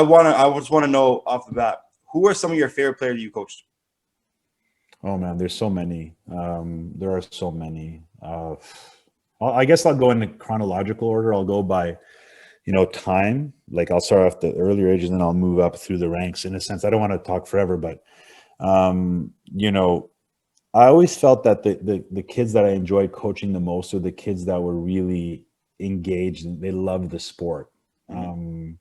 just want to know off the bat, who are some of your favorite players you coached? Oh man, there's so many. There are so many. I guess I'll go in the chronological order. I'll go by, time. Like I'll start off the earlier ages, and then I'll move up through the ranks. In a sense, I don't want to talk forever, but I always felt that the kids that I enjoyed coaching the most are the kids that were really engaged and they loved the sport, and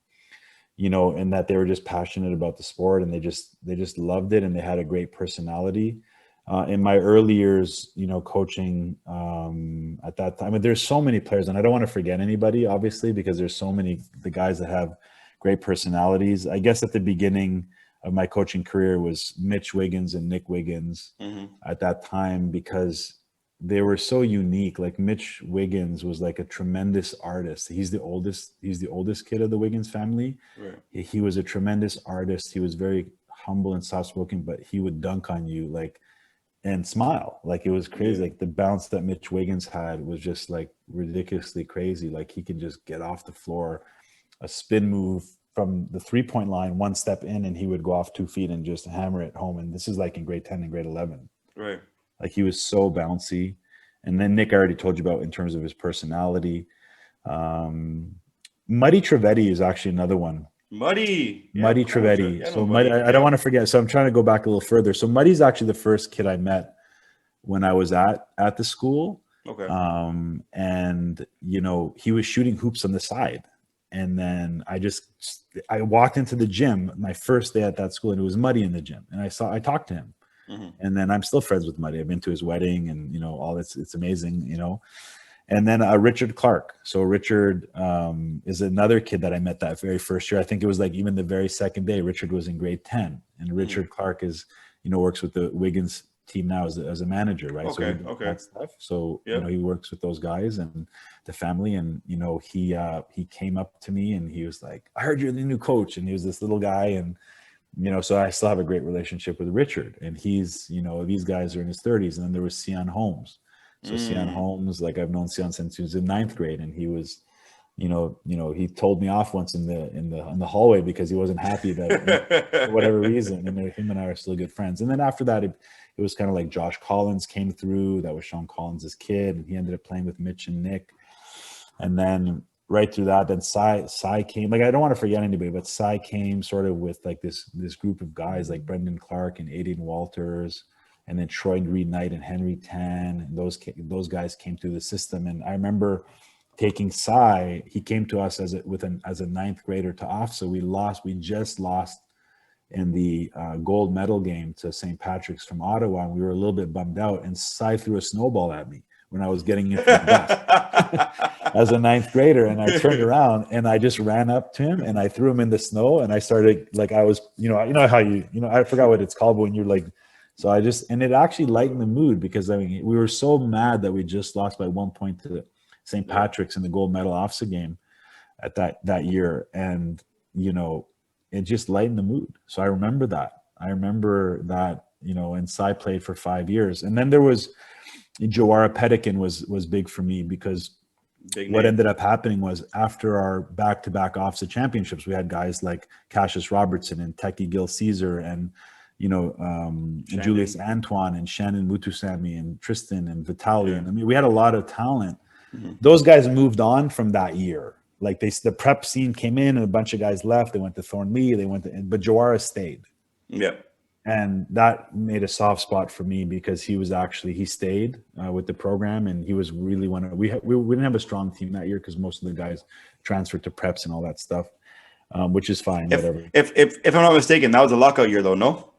that they were just passionate about the sport, and they just loved it, and they had a great personality. In my early years, coaching at that time, there's so many players, and I don't want to forget anybody, obviously, because there's so many the guys that have great personalities. I guess at the beginning of my coaching career was Mitch Wiggins and Nick Wiggins at that time, because they were so unique. Like Mitch Wiggins was like a tremendous artist. He's the oldest kid of the Wiggins family. Right. He was a tremendous artist. He was very humble and soft-spoken, but he would dunk on you and smile. Like it was crazy. Like the bounce that Mitch Wiggins had was just like ridiculously crazy. Like he could just get off the floor, a spin move from the 3-point line, one step in, and he would go off 2 feet and just hammer it home. And this is like in grade 10 and grade 11. Right. Like he was so bouncy. And then Nick, I already told you about in terms of his personality. Muddy Trivedi is actually another one Muddy. Yeah, Muddy of course. I Trivedi. know So Muddy, Muddy. I don't want to forget. So I'm trying to go back a little further. So Muddy's actually the first kid I met when I was at the school. Okay. And he was shooting hoops on the side. And then I walked into the gym my first day at that school, and it was Muddy in the gym. And I talked to him. Mhm. And then I'm still friends with Muddy. I've been to his wedding, and all this. It's amazing. And then Richard Clark. So Richard is another kid that I met that very first year. I think it was like even the very second day. Richard was in grade 10, and Richard Clark is works with the Wiggins team now as a manager, right? So he Okay. does Okay. that stuff. So Yep. he works with those guys and the family, and he came up to me and he was like, "I heard you're the new coach," and he was this little guy, and so I still have a great relationship with Richard, and he's these guys are in his 30s, and then there was Sion Holmes. So Sion Holmes, like I've known Sion since he was in ninth grade, and he was, he told me off once in the hallway because he wasn't happy that for whatever reason, and him and I are still good friends. And then after that, it was kind of like Josh Collins came through. That was Sean Collins' kid, and he ended up playing with Mitch and Nick. And then right through that, then Cy came. Like I don't want to forget anybody, but Cy came sort of with like this group of guys like Brendan Clark and Aiden Walters. And then Troy Reed Knight and Henry Tan, and those guys came through the system. And I remember taking Cy. He came to us as a ninth grader to OFFSAA. We just lost in the gold medal game to St. Patrick's from Ottawa, and we were a little bit bummed out. And Cy threw a snowball at me when I was getting into the bus as a ninth grader, and I turned around and I just ran up to him and I threw him in the snow, and I started like I was, how I forgot what it's called, but when you're like. So and it actually lightened the mood because we were so mad that we just lost by 1 point to St. Patrick's in the gold medal OFFSAA game at that year. And, it just lightened the mood. So I remember that. And Cy played for 5 years. And then there was Jawara Pedikin was big for me because what ended up happening was after our back-to-back OFFSAA championships, we had guys like Cassius Robertson and Teki Gil Caesar and, Julius Antoine and Shannon Mutusami and Tristan and Vitaly. And I mean, we had a lot of talent. Mm-hmm. Those guys moved on from that year. Like the prep scene came in and a bunch of guys left. They went to Thornlea. But Jawara stayed. Yeah. And that made a soft spot for me because he stayed with the program, and he was really we didn't have a strong team that year because most of the guys transferred to preps and all that stuff, which is fine. Whatever. If I'm not mistaken, that was a lockout year though, no?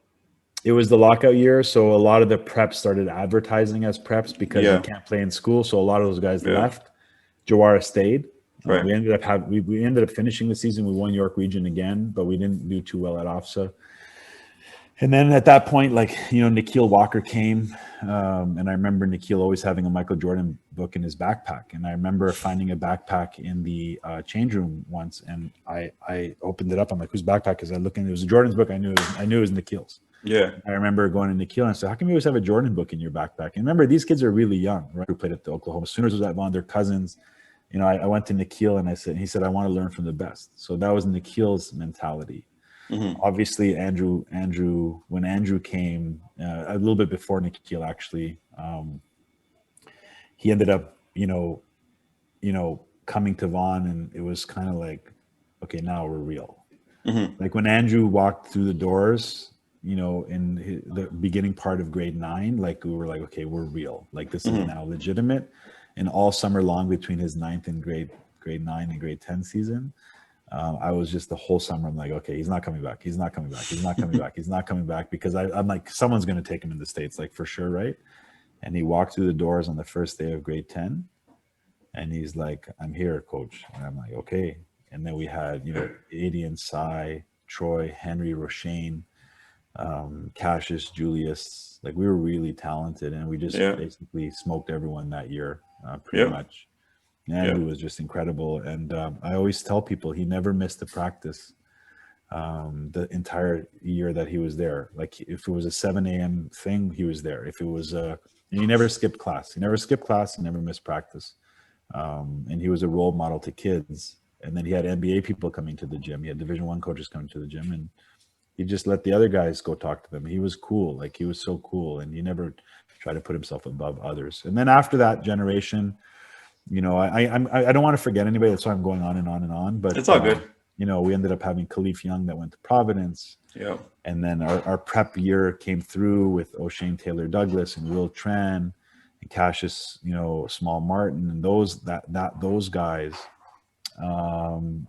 It was the lockout year, so a lot of the preps started advertising as preps because you can't play in school. So a lot of those guys left. Jawara stayed. Right. We ended up finishing the season. We won York Region again, but we didn't do too well at OFFSAA. And then at that point, Nikhil Walker came, and I remember Nikhil always having a Michael Jordan book in his backpack. And I remember finding a backpack in the change room once, and I opened it up. I'm like, "Whose backpack is that?" Looking, it was Jordan's book. I knew it was Nikhil's. Yeah. I remember going to Nikhil and I said, "How come you always have a Jordan book in your backpack?" And remember, these kids are really young, right? Who played at the Oklahoma Sooners was at Vaughn, their cousins. I went to Nikhil and he said, "I want to learn from the best." So that was Nikhil's mentality. Mm-hmm. Obviously, when Andrew came a little bit before Nikhil, actually, he ended up, coming to Vaughn, and it was kind of like, okay, now we're real. Mm-hmm. Like when Andrew walked through the doors, in the beginning part of grade 9, like we were like, okay, we're real. Like this is now legitimate. And all summer long between his 9th and grade 9 and grade 10 season, I was just the whole summer. I'm like, okay, he's not coming back. He's not coming back. He's not coming back. He's not coming back because I'm like, someone's going to take him in the States, like for sure, right? And he walked through the doors on the first day of grade 10, and he's like, "I'm here, coach." And I'm like, okay. And then we had, Adian, Cy, Troy, Henry, Roshane, Cassius, Julius. Like we were really talented, and we just basically smoked everyone that year, pretty much. Andrew was just incredible, and I always tell people he never missed a practice the entire year that he was there. Like if it was a 7 a.m. thing, he was there. If it was and he never skipped class. He never missed practice, and he was a role model to kids. And then he had NBA people coming to the gym. He had Division I coaches coming to the gym, and he just let the other guys go talk to them. He was cool. Like he was so cool, and he never tried to put himself above others. And then after that generation, I don't want to forget anybody. That's why I'm going on and on and on. But it's all good. we ended up having Khalif Young that went to Providence. Yeah. And then our prep year came through with O'Shane Taylor Douglas and Will Tran and Cassius, Small Martin and those guys. And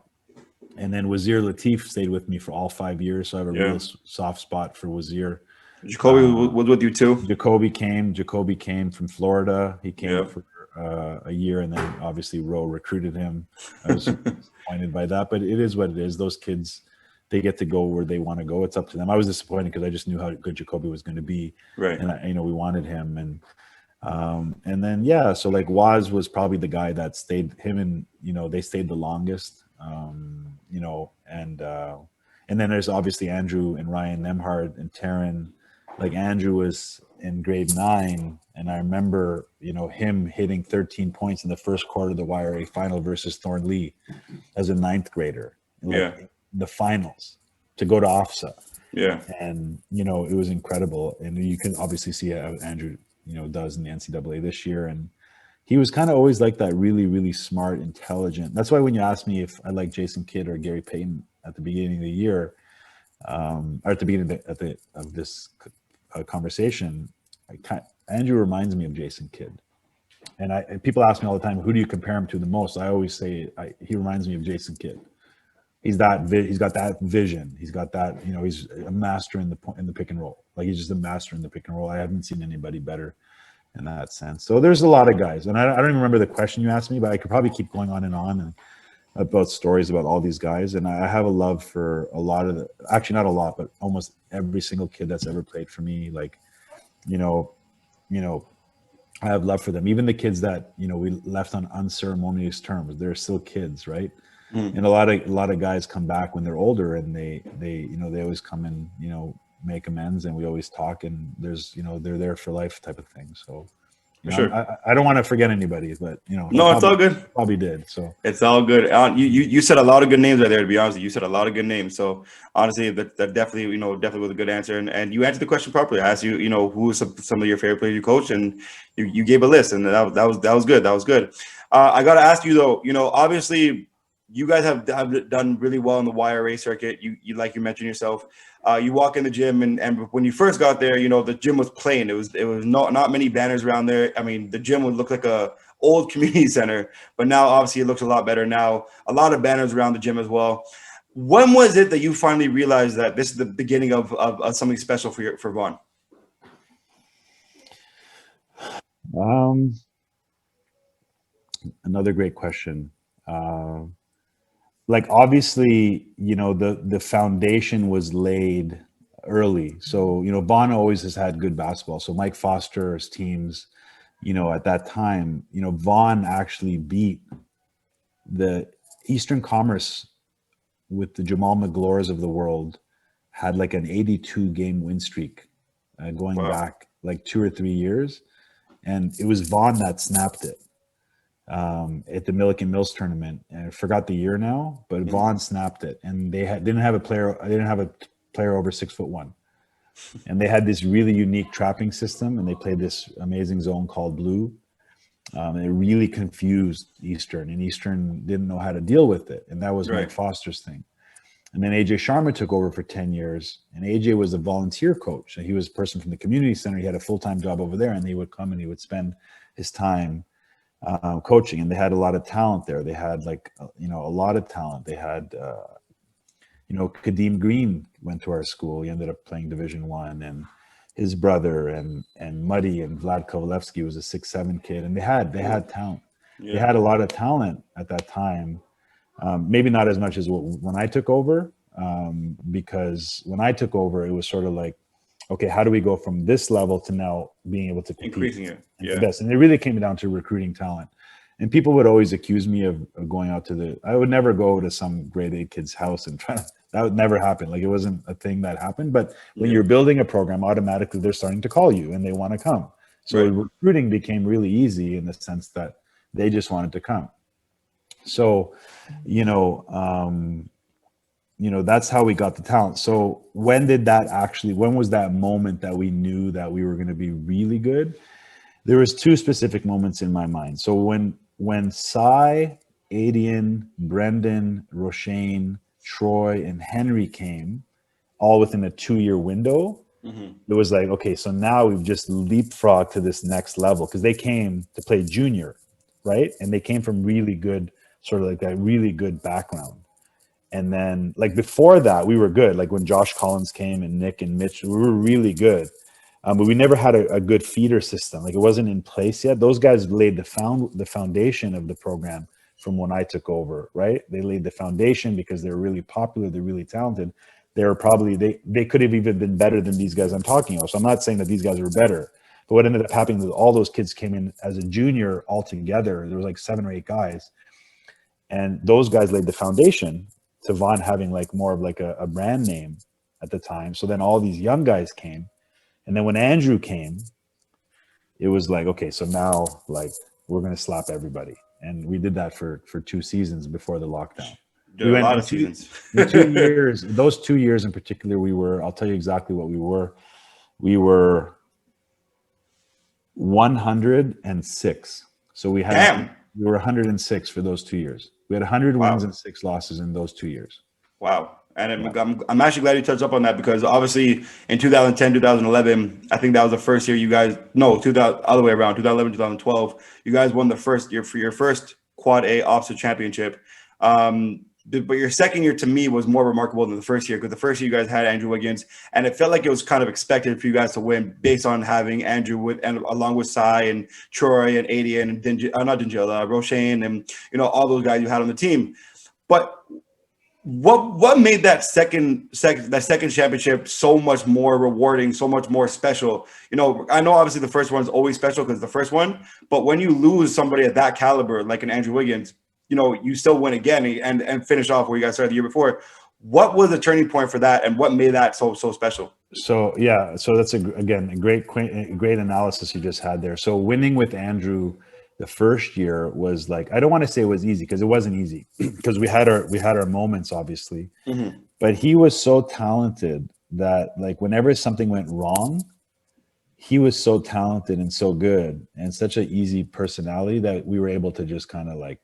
then Wazir Latif stayed with me for all 5 years. So I have a real soft spot for Wazir. Jacoby was with you too. Jacoby came from Florida. He came for a year, and then obviously Rowe recruited him. I was disappointed by that, but it is what it is. Those kids, they get to go where they want to go. It's up to them. I was disappointed because I just knew how good Jacoby was going to be, right? And we wanted him, and then so like Waz was probably the guy that stayed. Him and they stayed the longest, and then there's obviously Andrew and Ryan Nemhard and Taryn. Like Andrew was in grade 9, and I remember, him hitting 13 points in the first quarter of the YRA final versus Thornley as a 9th grader. In the finals to go to OFFSAA. Yeah. And, it was incredible. And you can obviously see how Andrew, does in the NCAA this year. And he was kind of always like that really, really smart, intelligent. That's why when you asked me if I like Jason Kidd or Gary Payton at the beginning of the year, or at the beginning of this conversation, Andrew reminds me of Jason Kidd, and people ask me all the time, who do you compare him to the most? I always say he reminds me of Jason Kidd. He's got that vision. He's got that, he's a master in the pick and roll. Like he's just a master in the pick and roll. I haven't seen anybody better in that sense. So there's a lot of guys, and I don't even remember the question you asked me, but I could probably keep going on and about stories about all these guys. And I have a love for a lot of actually not a lot, but almost every single kid that's ever played for me. Like, I have love for them. Even the kids that, we left on unceremonious terms, they're still kids. Right. And a lot of guys come back when they're older, and they always come and, make amends, and we always talk, and there's, they're there for life type of thing. So, sure. I don't want to forget anybody, but no, it's all good. Probably did. So it's all good. You said a lot of good names right there. To be honest, you said a lot of good names. So honestly, that definitely definitely was a good answer, and you answered the question properly. I asked you who was some of your favorite players you coached, and you gave a list, and that was good. That was good. I got to ask you though. Obviously, you guys have done really well in the YRA circuit. You like you mentioned yourself. You walk in the gym, and when you first got there, the gym was plain. It was not many banners around there. I mean, the gym would look like a old community center, but now obviously it looks a lot better now. A lot of banners around the gym as well. When was it that you finally realized that this is the beginning of something special for Vaughn? Another great question. Like obviously, the foundation was laid early. So, Vaughn always has had good basketball. So Mike Foster's teams, at that time, Vaughn actually beat the Eastern Commerce with the Jamal McGlures of the world, had like an 82 game win streak going back like 2 or 3 years. And it was Vaughn that snapped it. At the Milliken Mills tournament, and I forgot the year now, but Vaughn snapped it, and they didn't have a player over 6'1", and they had this really unique trapping system, and they played this amazing zone called Blue. And it really confused Eastern, and Eastern didn't know how to deal with it, and that was Mike Foster's thing. And then AJ Sharma took over for 10 years, and AJ was a volunteer coach, and he was a person from the community center. He had a full-time job over there, and he would come and he would spend his time coaching, and they had a lot of talent there. They had a lot of talent. They had Kadeem Green went to our school. He ended up playing Division I, and his brother and Muddy and Vlad Kovalevsky was a 6'7" kid, and they had talent. Yeah. They had a lot of talent at that time. Maybe not as much as when I took over, because when I took over, it was sort of like, okay, how do we go from this level to now being able to compete? Increasing it, the best? And it really came down to recruiting talent. And people would always accuse me of going out to I would never go to some grade 8 kid's house and that would never happen. Like it wasn't a thing that happened. But when you're building a program, automatically they're starting to call you and they want to come. So recruiting became really easy in the sense that they just wanted to come. So, that's how we got the talent. So when was that moment that we knew that we were going to be really good? There was 2 specific moments in my mind. So when Cy, Adian, Brendan, Roshane, Troy, and Henry came all within a 2-year window, it was like, okay, so now we've just leapfrogged to this next level because they came to play junior, right? And they came from really good, sort of like that really good background. And then like before that, we were good. Like when Josh Collins came and Nick and Mitch, we were really good. But we never had a good feeder system. Like it wasn't in place yet. Those guys laid the foundation of the program from when I took over, right? They laid the foundation because they're really popular. They're really talented. They were probably, they could have even been better than these guys I'm talking about. So I'm not saying that these guys were better. But what ended up happening was all those kids came in as a junior all together. There was like 7 or 8 guys. And those guys laid the foundation to Vaughn having like more of like a brand name at the time. So then all these young guys came. And then when Andrew came, it was like, okay, so now like we're going to slap everybody. And we did that for 2 seasons before the lockdown. We went a lot of seasons. In 2 years, those 2 years in particular, I'll tell you exactly what we were. We were 106. So we were 106 for those 2 years. We had 100 wins and 6 losses in those 2 years. Wow. And I'm actually glad you touched up on that because obviously in 2010, 2011, I think that was the first year you guys, no, 2000, all the way around, 2011, 2012, you guys won the first year for your first Quad A OFFSAA championship. But your second year to me was more remarkable than the first year because the first year you guys had Andrew Wiggins and it felt like it was kind of expected for you guys to win based on having Andrew and along with Cy and Troy and Adian and Roshane and all those guys you had on the team. But what made that second championship so much more rewarding, so much more special? I know obviously the first one is always special because it's the first one, but when you lose somebody at that caliber like an Andrew Wiggins, you still win again and finish off where you guys started the year before. What was the turning point for that, and what made that so special? So that's a great analysis you just had there. So winning with Andrew the first year was like, I don't want to say it was easy because it wasn't easy because we had our moments obviously, but he was so talented that like whenever something went wrong, he was so talented and so good and such an easy personality that we were able to just kind of like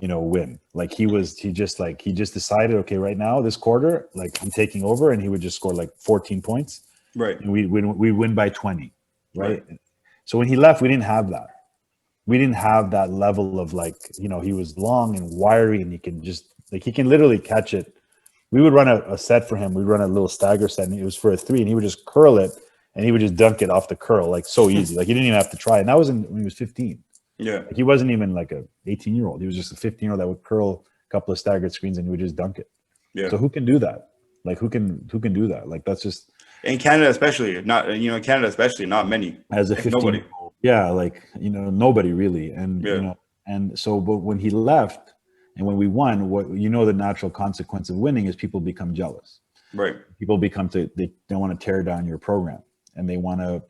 win. Like he just decided, okay, right now this quarter, like I'm taking over, and he would just score like 14 points, right? And we win by 20, right? So when he left, we didn't have that. We didn't have that level of like, he was long and wiry, and he can literally catch it. We would run a set for him. We'd run a little stagger set, and it was for a 3, and he would just curl it, and he would just dunk it off the curl, like so easy. Like he didn't even have to try. And that was when he was 15. Yeah. Like he wasn't even like a 18-year-old. He was just a 15-year-old that would curl a couple of staggered screens and he would just dunk it. Yeah. So who can do that? Like who can do that? Like that's just in Canada especially, not not many. As a 15-year-old. Yeah, like nobody really. And and so but when he left and when we won, what the natural consequence of winning is people become jealous. Right. People they want to tear down your program. And they want to,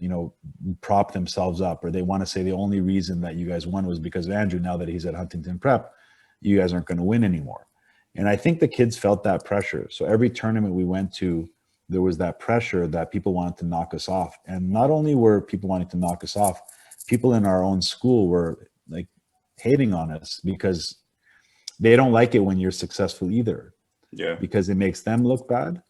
prop themselves up, or they want to say the only reason that you guys won was because of Andrew. Now that he's at Huntington Prep, you guys aren't going to win anymore. And I think the kids felt that pressure. So every tournament we went to, there was that pressure that people wanted to knock us off. And not only were people wanting to knock us off, people in our own school were like hating on us because they don't like it when you're successful either. Yeah. Because it makes them look bad.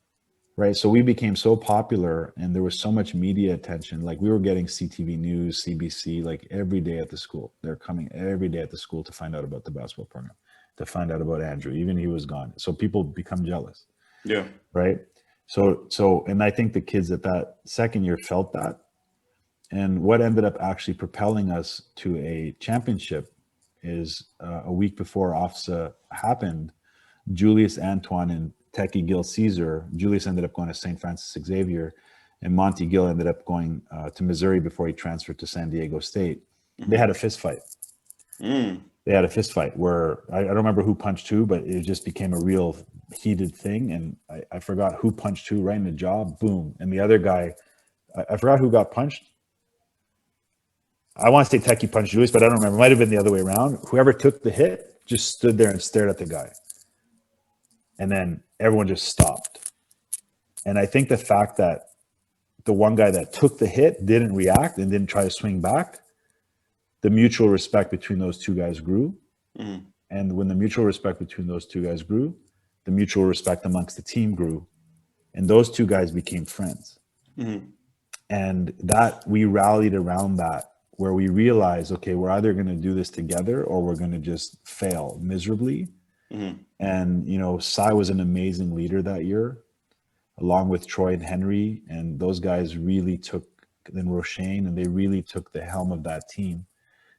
Right. So we became so popular and there was so much media attention. Like we were getting CTV News, CBC, like every day at the school. They're coming every day at the school to find out about the basketball program, to find out about Andrew, even he was gone. So people become jealous. Yeah. Right. So, and I think the kids at that second year felt that. And what ended up actually propelling us to a championship is a week before OFFSAA happened, Julius Antoine and Techie Gil Caesar. Julius ended up going to St. Francis Xavier, and Monty Gill ended up going to Missouri before he transferred to San Diego State. They had a fist fight. They had a fist fight where I don't remember who punched who, but it just became a real heated thing. And I forgot who punched who right in the jaw. Boom. And the other guy, I forgot who got punched. I want to say Techie punched Julius, but I don't remember. It might have been the other way around. Whoever took the hit just stood there and stared at the guy. And then everyone just stopped. And I think the fact that the one guy that took the hit didn't react and didn't try to swing back, the mutual respect between those two guys grew. And when the mutual respect between those two guys grew, the mutual respect amongst the team grew, and those two guys became friends. Mm-hmm. And that we rallied around that, where we realized, okay, we're either going to do this together or we're going to just fail miserably. Mm-hmm. And, you know, Cy was an amazing leader that year, along with Troy and Henry. And those guys really took, then Roshane, and they really took the helm of that team.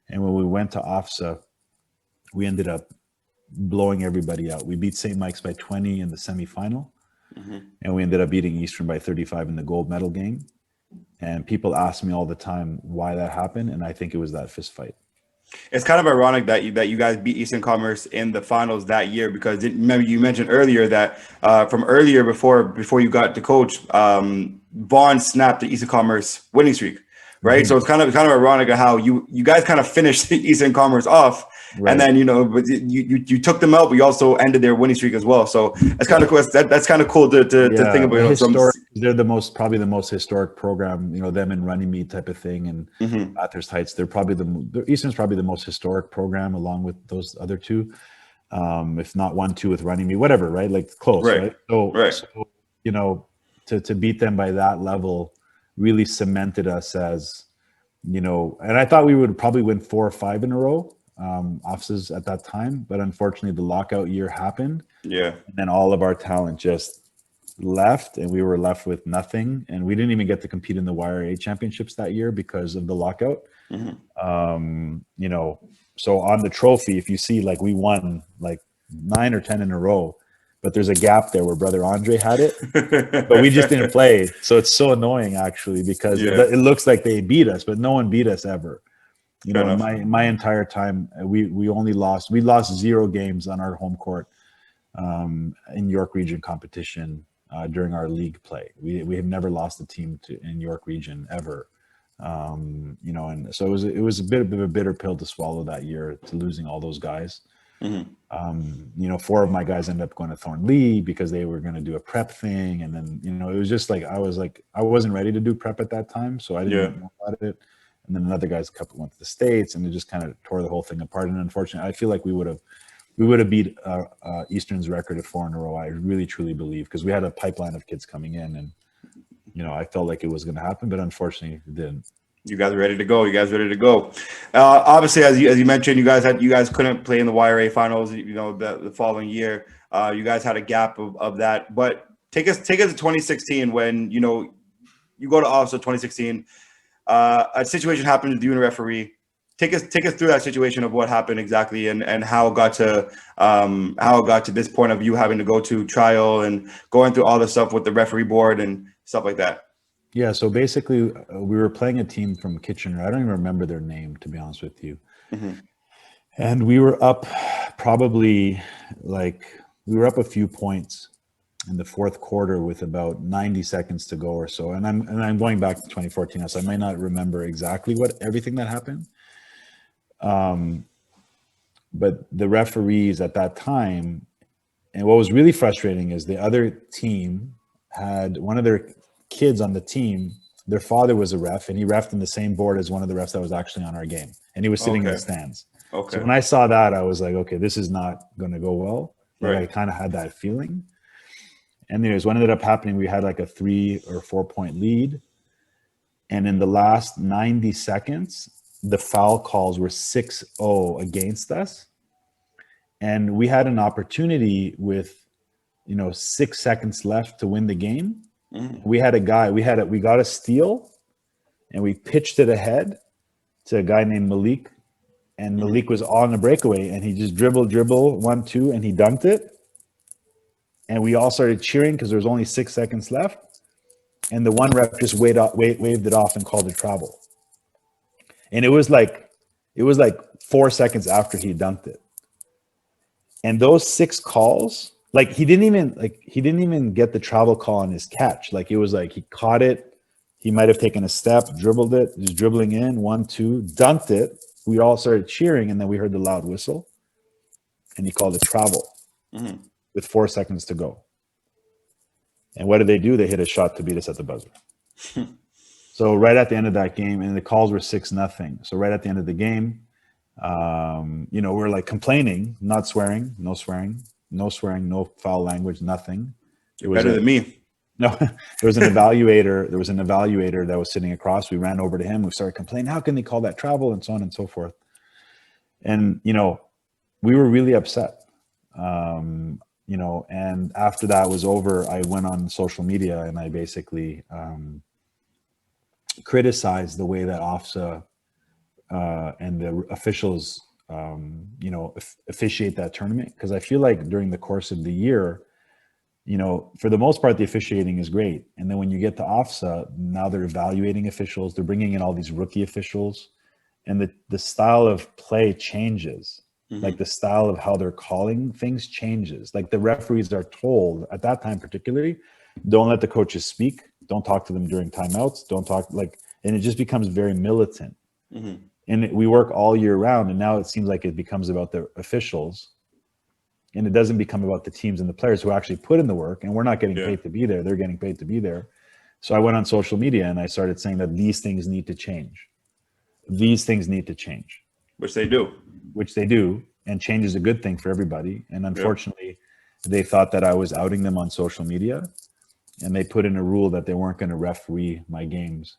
And when we went to OFFSAA, we ended up blowing everybody out. We beat St. Mike's by 20 in the semifinal. Mm-hmm. And we ended up beating Eastern by 35 in the gold medal game. And people ask me all the time why that happened, and I think it was that fist fight. It's kind of ironic that you guys beat Eastern Commerce in the finals that year, because remember you mentioned earlier that from earlier before you got to coach, Vaughn snapped the Eastern Commerce winning streak, right? Mm-hmm. So it's kind of ironic how you guys kind of finished Eastern Commerce off. Right. And then, you know, but you took them out, but you also ended their winning streak as well. So that's kind of cool. That's kind of cool to think about. You know, they're probably the most historic program, you know, them and Runnymede type of thing. And mm-hmm. Bathurst Heights, they're probably the Eastern's probably the most historic program along with those other two. If not 1-2 with Runnymede, whatever, right? Like close, right? So, you know, to beat them by that level really cemented us as, you know, and I thought we would probably win 4 or 5 in a row. Offices at that time, but unfortunately the lockout year happened. Yeah. And then all of our talent just left and we were left with nothing. And we didn't even get to compete in the YRA championships that year because of the lockout. Mm-hmm. You know, so on the trophy, if you see like we won like 9 or 10 in a row, but there's a gap there where brother Andre had it, but we just didn't play. So it's so annoying actually, because it looks like they beat us, but no one beat us ever. You know, my entire time, we lost 0 games on our home court in York Region competition during our league play. We have never lost a team in York Region ever. You know, and so it was a bit of a bitter pill to swallow that year, to losing all those guys. Mm-hmm. You know, 4 of my guys ended up going to Thornlea because they were going to do a prep thing, and then, you know, it was just like I wasn't ready to do prep at that time, so I didn't know about it. And then another guy's couple went to the States, and it just kind of tore the whole thing apart. And unfortunately, I feel like we would have beat Eastern's record at 4 in a row. I really truly believe, because we had a pipeline of kids coming in, and, you know, I felt like it was going to happen, but unfortunately, it didn't. You guys are ready to go. Obviously, as you mentioned, you guys couldn't play in the YRA finals. You know, the following year, you guys had a gap of that. But take us to 2016, when, you know, you go to OFFSAA 2016. A situation happened with you and a referee. Take us through that situation of what happened exactly, and how it got to this point of you having to go to trial and going through all the stuff with the referee board and stuff like that. Yeah, so basically we were playing a team from Kitchener. I don't even remember their name, to be honest with you. Mm-hmm. And we were up a few points in the fourth quarter with about 90 seconds to go or so. And I'm going back to 2014, so I might not remember exactly everything that happened. But the referees at that time, and what was really frustrating is the other team had one of their kids on the team. Their father was a ref, and he reffed in the same board as one of the refs that was actually on our game. And he was sitting in the stands. Okay. So when I saw that, I was like, okay, this is not going to go well. Like, right. I kind of had that feeling. And anyways, what ended up happening, we had like a 3 or 4 point lead. And in the last 90 seconds, the foul calls were 6-0 against us. And we had an opportunity with, 6 seconds left to win the game. Mm-hmm. We got a steal, and we pitched it ahead to a guy named Malik. And Malik was on the breakaway, and he just dribble, 1-2, and he dunked it. And we all started cheering because there was only 6 seconds left. And the one ref just waved it off and called it travel. And it was like 4 seconds after he dunked it. And those 6 calls, like he didn't even get the travel call on his catch. Like it was like he caught it, he might have taken a step, dribbled it, just dribbling in, 1-2, dunked it. We all started cheering, and then we heard the loud whistle, and he called it travel with 4 seconds to go. And what did they do? They hit a shot to beat us at the buzzer. So right at the end of that game, and the calls were 6-0. So right at the end of the game, we're like complaining, not swearing, no swearing. no swearing, no foul language, nothing. You're better than me. No, there was an evaluator. There was an evaluator that was sitting across. We ran over to him. We started complaining. How can they call that travel, and so on and so forth. And we were really upset. And after that was over, I went on social media and I basically criticized the way that OFFSAA and the officials, officiate that tournament, because I feel like during the course of the year, for the most part, the officiating is great. And then when you get to OFFSAA, now they're evaluating officials. They're bringing in all these rookie officials, and the style of play changes. Mm-hmm. Like the style of how they're calling things changes. Like the referees are told at that time, particularly, don't let the coaches speak. Don't talk to them during timeouts. Don't talk and it just becomes very militant. Mm-hmm. And we work all year round. And now it seems like it becomes about the officials. And it doesn't become about the teams and the players who actually put in the work. And we're not getting paid to be there. They're getting paid to be there. So I went on social media and I started saying that these things need to change. These things need to change. Which they do. And change is a good thing for everybody. And unfortunately, they thought that I was outing them on social media. And they put in a rule that they weren't going to referee my games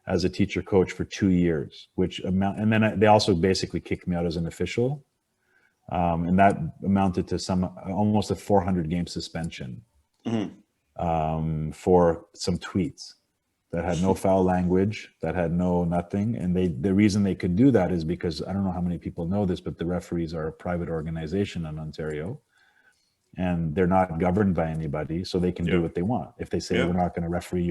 as a teacher coach for 2 years, and then they also basically kicked me out as an official. And that amounted to almost a 400 game suspension for some tweets that had no foul language, that had nothing. And the reason they could do that is because, I don't know how many people know this, but the referees are a private organization in Ontario, and they're not governed by anybody, so they can do what they want. If they say we're not going to referee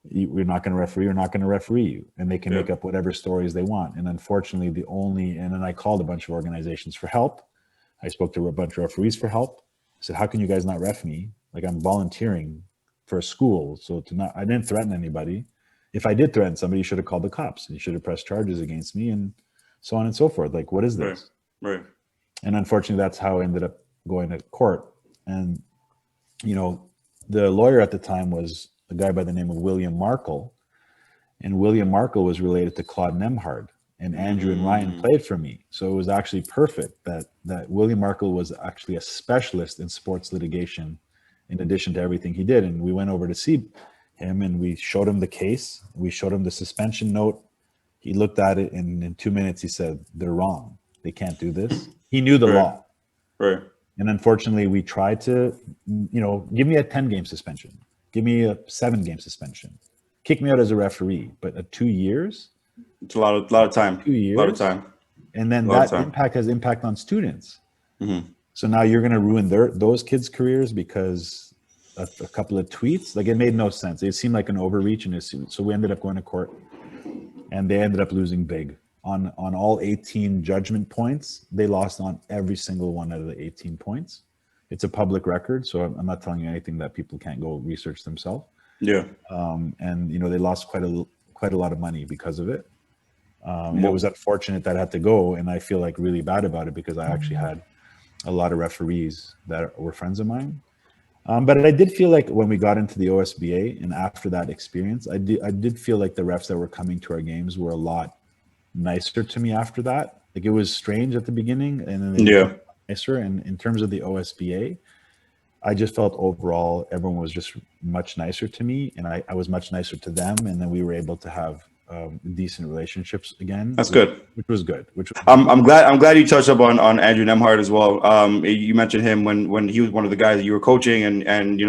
we're not going to referee you, and they can make up whatever stories they want. And unfortunately, and then I called a bunch of organizations for help. I spoke to a bunch of referees for help. I said, how can you guys not ref me? Like, I'm volunteering for a school. So I didn't threaten anybody. If I did threaten somebody, you should have called the cops and you should have pressed charges against me, and so on and so forth. Like, what is this? Right. And unfortunately, that's how I ended up going to court. And, the lawyer at the time was a guy by the name of William Markle. And William Markle was related to Claude Nemhard, and Andrew and Ryan played for me. So it was actually perfect that William Markle was actually a specialist in sports litigation in addition to everything he did. And we went over to see him and we showed him the case. We showed him the suspension note. He looked at it, and in 2 minutes he said, they're wrong. They can't do this. He knew the law. Right. And unfortunately, we tried to, give me a 10-game suspension. Give me a 7-game suspension. Kick me out as a referee. But 2 years? It's a lot of time. 2 years? A lot of time. And then that impact has impact on students. Mm-hmm. So now you're going to ruin those kids' careers because a couple of tweets? Like, it made no sense. It seemed like an overreach. So we ended up going to court, and they ended up losing big. On all 18 judgment points, they lost on every single one out of the 18 points. It's a public record, so I'm not telling you anything that people can't go research themselves. Yeah. And they lost quite a lot of money because of it. It was unfortunate that I had to go, and I feel like really bad about it because I actually had a lot of referees that were friends of mine. But I did feel like when we got into the OSBA and after that experience, I did feel like the refs that were coming to our games were a lot nicer to me after that. Like, it was strange at the beginning, and then they were nicer. And in terms of the OSBA, I just felt overall everyone was just much nicer to me, and I was much nicer to them, and then we were able to have decent relationships again. That's good. Which was good. I'm glad you touched up on Andrew Nemhard as well. You mentioned him when he was one of the guys that you were coaching, and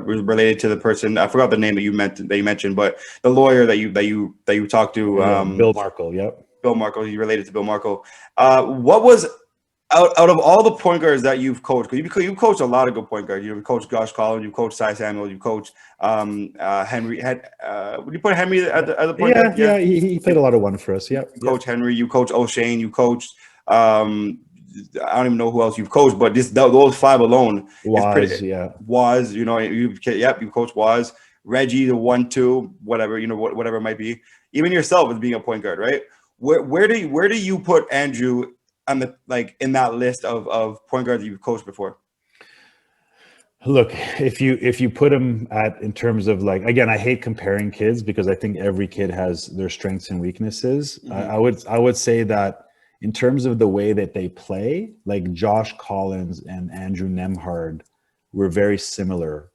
related to the person. I forgot the name that you mentioned, but the lawyer that you talked to. Bill Markle. Yep. Bill Markle. He related to Bill Markle. What was out of all the point guards that you've coached, because you've coached a lot of good point guards. You've coached Josh Collins, you've coached Cy Samuel, you've coached Henry. Would you put Henry at the point guard? Yeah, he played a lot of one for us. Yeah. Coach Henry, you coach O'Shane, you coached. I don't even know who else you've coached, but those five alone is pretty. Yeah. Was you coached Was, Reggie, the 1-2, whatever whatever it might be. Even yourself as being a point guard, right? Where do you put Andrew on in that list of point guards that you've coached before? Look, if you put him in terms of again, I hate comparing kids because I think every kid has their strengths and weaknesses. Mm-hmm. I would say that in terms of the way that they play, like Josh Collins and Andrew Nemhard were very similar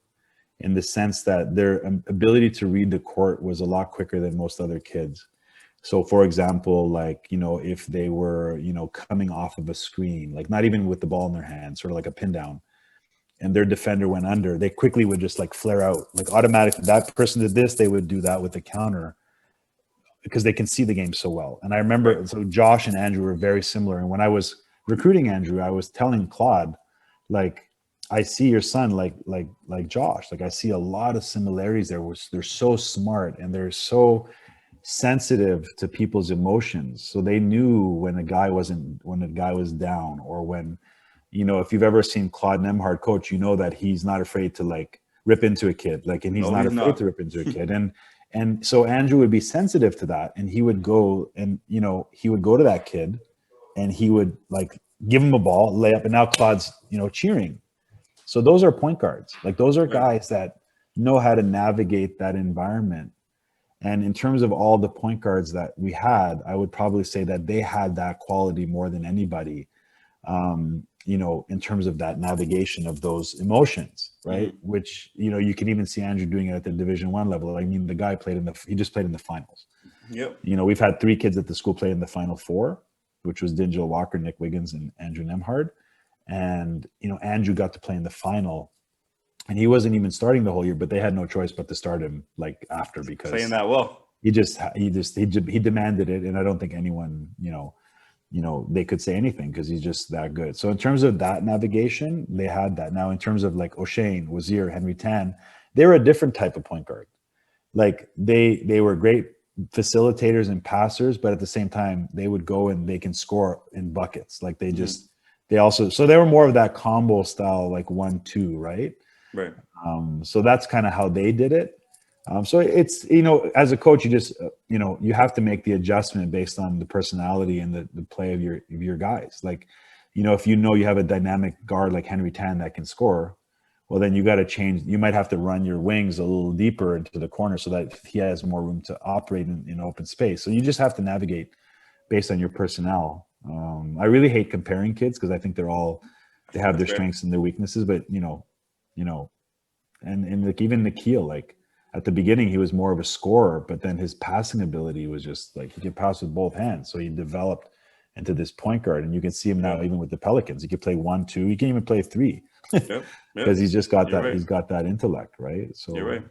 in the sense that their ability to read the court was a lot quicker than most other kids. So for example, like, if they were, coming off of a screen, like not even with the ball in their hand, sort of like a pin down, and their defender went under, they quickly would just like flare out, like automatically that person did this, they would do that with the counter because they can see the game so well. And I remember, so Josh and Andrew were very similar. And when I was recruiting Andrew, I was telling Claude, like, I see your son like Josh. Like I see a lot of similarities there. They're so smart and they're so sensitive to people's emotions. So they knew when a guy was down, or when, if you've ever seen Claude Nemhard coach, that he's not afraid to like rip into a kid, like, and he's not afraid to rip into a kid. And so Andrew would be sensitive to that, and he would go and, he would go to that kid and he would like give him a ball, lay up, and now Claude's, cheering. So those are point guards. Like those are guys that know how to navigate that environment. And in terms of all the point guards that we had, I would probably say that they had that quality more than anybody, in terms of that navigation of those emotions, right? Mm-hmm. Which, you can even see Andrew doing it at the Division I level. I mean, the guy he just played in the finals. Yep. We've had 3 kids at the school play in the Final Four, which was Dingell Walker, Nick Wiggins, and Andrew Nemhard. And, Andrew got to play in the final, and he wasn't even starting the whole year, but they had no choice but to start him like after, because playing that well. He demanded it. And I don't think anyone, they could say anything because he's just that good. So in terms of that navigation, they had that. Now, in terms of like O'Shane, Wazir, Henry Tan, they were a different type of point guard. Like they were great facilitators and passers, but at the same time, they would go and they can score in buckets. Like they just, so they were more of that combo style, like 1-2, right? Right. So that's kind of how they did it. So it's, as a coach, you just, you have to make the adjustment based on the personality and the play of your guys. Like, if you have a dynamic guard like Henry Tan that can score, well, then you got to change. You might have to run your wings a little deeper into the corner so that he has more room to operate in open space. So you just have to navigate based on your personnel. I really hate comparing kids because I think they have their strengths and their weaknesses, but and like even Nikhil, like at the beginning he was more of a scorer, but then his passing ability was just like he could pass with both hands. So he developed into this point guard, and you can see him now even with the Pelicans. He could play 1-2. He can even play 3 because he's just got that. Right. He's got that intellect, right? So you're right.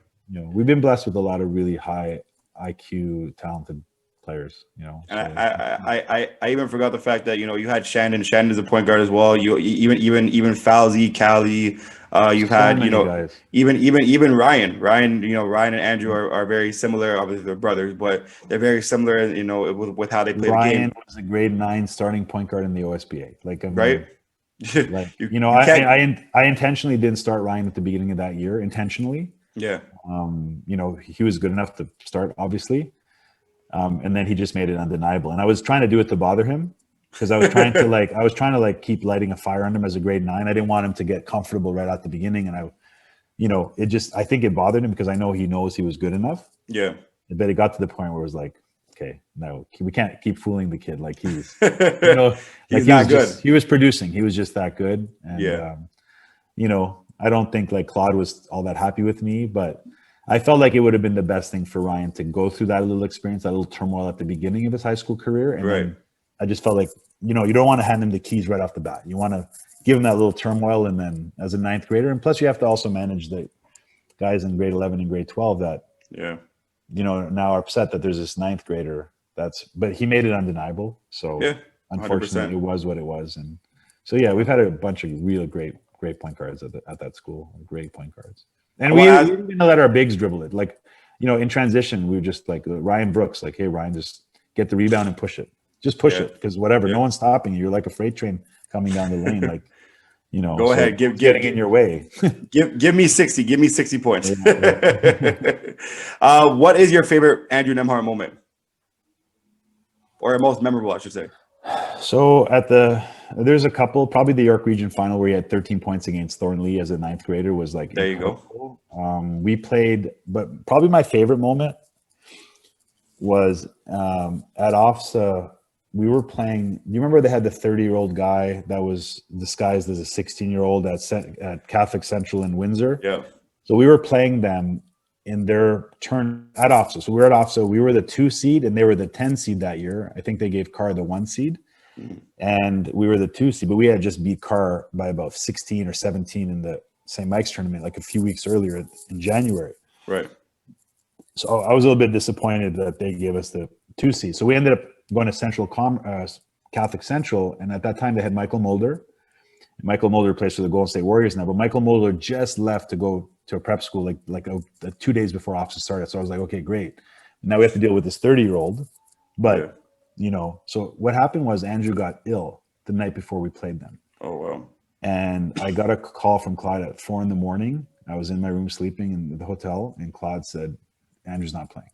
We've been blessed with a lot of really high IQ, talented players, And so, I even forgot the fact that you had Shannon as a point guard as well. You even Fauzi, Cali. You've had guys. even Ryan. Ryan and Andrew are very similar. Obviously they're brothers, but they're very similar. With how they play the game. Ryan was a grade 9 starting point guard in the OSBA. Like right. Like I intentionally didn't start Ryan at the beginning of that year intentionally. Yeah. He was good enough to start, obviously. And then he just made it undeniable. And I was trying to do it to bother him because I was trying to keep lighting a fire under him as a grade 9. I didn't want him to get comfortable right at the beginning. And I think it bothered him because I know he knows he was good enough. Yeah. But it got to the point where it was like, okay, no, we can't keep fooling the kid. Like he's, he's not good. He was producing. He was just that good. And, I don't think like Claude was all that happy with me, but I felt like it would have been the best thing for Ryan to go through that little experience, that little turmoil at the beginning of his high school career. And then I just felt like, you don't want to hand him the keys right off the bat. You want to give him that little turmoil. And then as a 9th grader, and plus you have to also manage the guys in grade 11 and grade 12 that, now are upset that there's this 9th grader but he made it undeniable. So unfortunately 100%. It was what it was. And so, we've had a bunch of really great point guards at that school, great point guards. And we didn't let our bigs dribble it. Like, in transition, we were just like Ryan Brooks, like, hey, Ryan, just get the rebound and push it. Just push it because whatever, no one's stopping you. You're like a freight train coming down the lane. Like, go ahead, getting in your way. give me 60. Give me 60 points. What is your favorite Andrew Nemhard moment, or most memorable, I should say? So there's a couple, probably the York Region Final where he had 13 points against Thornley as a 9th grader was like, there incredible. You go. We played, but probably my favorite moment was at OFFSAA we were playing. Do you remember they had the 30-year-old guy that was disguised as a 16-year-old at Catholic Central in Windsor? Yeah. So we were playing them in their turn at OFFSAA. So we were at OFFSAA. We were the 2 seed and they were the 10 seed that year. I think they gave Carr the 1 seed. And we were the 2 seed, but we had just beat Carr by about 16 or 17 in the St. Mike's tournament like a few weeks earlier in January. Right. So I was a little bit disappointed that they gave us the 2 seed. So we ended up going to Catholic Central, and at that time they had Michael Mulder. Michael Mulder plays for the Golden State Warriors now, but Michael Mulder just left to go to a prep school like 2 days before OFFSAA started. So I was like, okay, great. Now we have to deal with this 30-year-old. But, so what happened was Andrew got ill the night before we played them. Oh, wow. And I got a call from Claude at 4 a.m. I was in my room sleeping in the hotel, and Claude said, Andrew's not playing.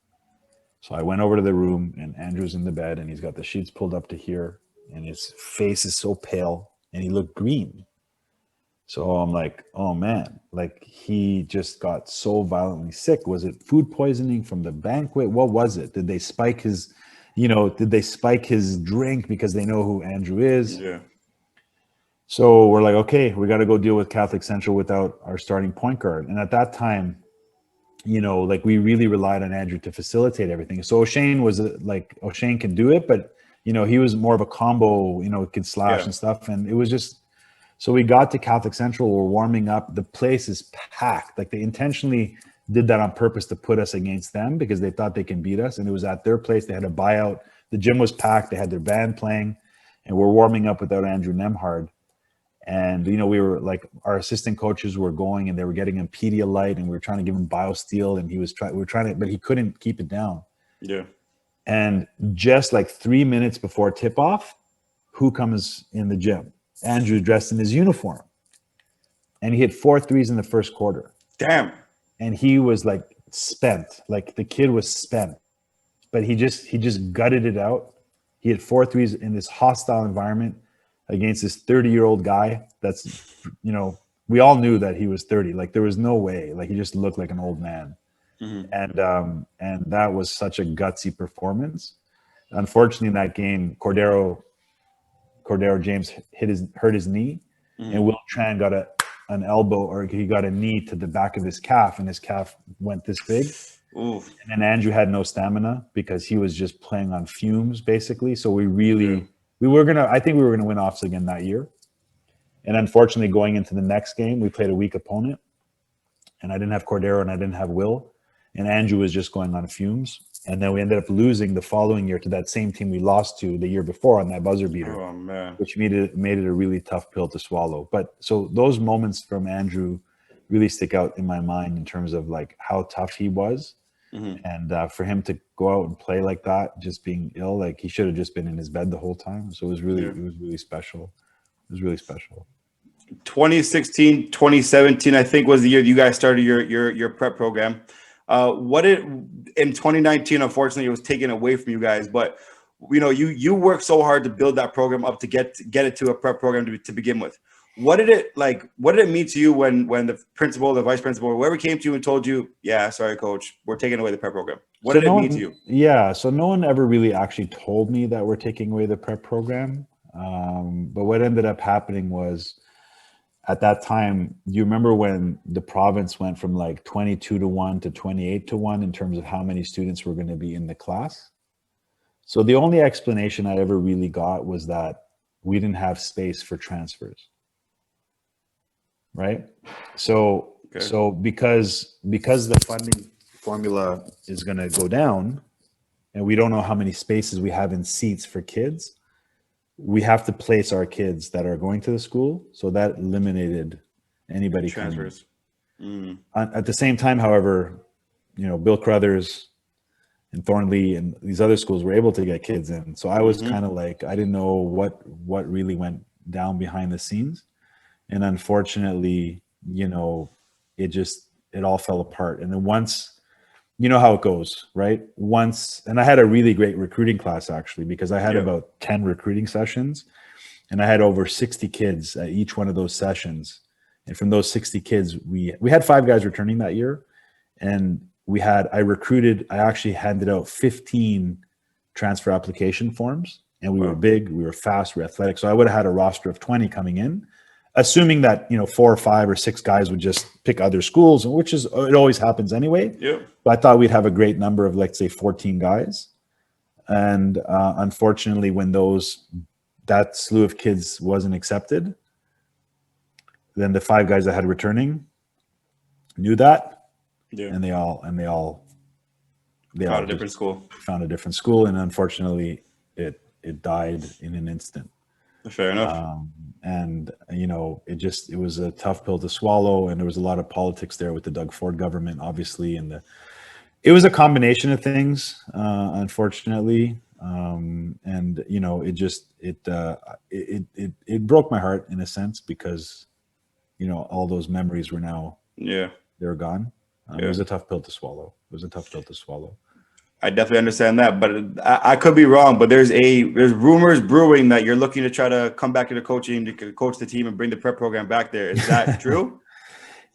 So I went over to the room, and Andrew's in the bed, and he's got the sheets pulled up to here, and his face is so pale, and he looked green. So I'm like, oh man, like he just got so violently sick. Was it food poisoning from the banquet? What was it? Did they spike his drink because they know who Andrew is? Yeah. So we're like, okay, we got to go deal with Catholic Central without our starting point guard. And at that time, like we really relied on Andrew to facilitate everything. So O'Shane can do it, but he was more of a combo, could slash and stuff. And it was just, so we got to Catholic Central, we're warming up. The place is packed. Like they intentionally did that on purpose to put us against them because they thought they can beat us. And it was at their place. They had a buyout. The gym was packed. They had their band playing, and we're warming up without Andrew Nemhard. And, we were like, our assistant coaches were going and they were getting him Pedialyte, and we were trying to give him BioSteel, and but he couldn't keep it down. Yeah. And just like 3 minutes before tip off, who comes in the gym? Andrew, dressed in his uniform. And he hit 4 threes in the first quarter. Damn. And he was like spent. Like the kid was spent. But he just gutted it out. He hit 4 threes in this hostile environment against this 30-year-old guy. That's, we all knew that he was 30. Like there was no way. Like he just looked like an old man. Mm-hmm. And that was such a gutsy performance. Unfortunately, in that game, Cordero James hurt his knee, and Will Tran got an elbow, or he got a knee to the back of his calf, and his calf went this big. Oof. And then Andrew had no stamina because he was just playing on fumes, basically. So we think we were gonna win OFFSAA again that year. And unfortunately, going into the next game, we played a weak opponent, and I didn't have Cordero and I didn't have Will, and Andrew was just going on fumes. And then we ended up losing the following year to that same team we lost to the year before on that buzzer beater, which made it a really tough pill to swallow. But so those moments from Andrew really stick out in my mind in terms of like how tough he was. And for him to go out and play like that, just being ill, like he should have just been in his bed the whole time. So it was really special. It was really special. 2016, 2017, I think was the year you guys started your prep program. In 2019, unfortunately, it was taken away from you guys. But you worked so hard to build that program up to get it to a prep program to begin with. What did it mean to you when the principal, the vice principal, or whoever came to you and told you, yeah, sorry, coach, we're taking away the prep program? What did it mean to you? Yeah, so no one ever really actually told me that we're taking away the prep program. But what ended up happening was, at that time, you remember when the province went from like 22-1 to 28-1 in terms of how many students were going to be in the class? So the only explanation I ever really got was that we didn't have space for transfers. Right? So because the funding formula is going to go down, and we don't know how many spaces we have in seats for kids, we have to place our kids that are going to the school. So that eliminated anybody transfers. At the same time, however, Bill Crothers and Thornley and these other schools were able to get kids in. So I was kind of like, I didn't know what really went down behind the scenes. And unfortunately, it all fell apart. And then once, you know how it goes, right? And I had a really great recruiting class, actually, because I had about 10 recruiting sessions, and I had over 60 kids at each one of those sessions. And from those 60 kids, we had 5 guys returning that year. And I actually handed out 15 transfer application forms and we were big, we were fast, we were athletic. So I would have had a roster of 20 coming in, assuming that 4 or 5 or 6 guys would just pick other schools, which is it always happens anyway. Yeah. But I thought we'd have a great number of, let's say, 14 guys. And unfortunately, when that slew of kids wasn't accepted, then the 5 guys that had returning knew that, and they all found a different school. Found a different school, and unfortunately, it died in an instant. Fair enough. And it was a tough pill to swallow, and there was a lot of politics there with the Doug Ford government, obviously, and it was a combination of things, unfortunately, and it broke my heart in a sense because all those memories were now they were gone. It was a tough pill to swallow. I definitely understand that, but I could be wrong. But there's rumors brewing that you're looking to try to come back into coaching to coach the team and bring the prep program back there. Is that true?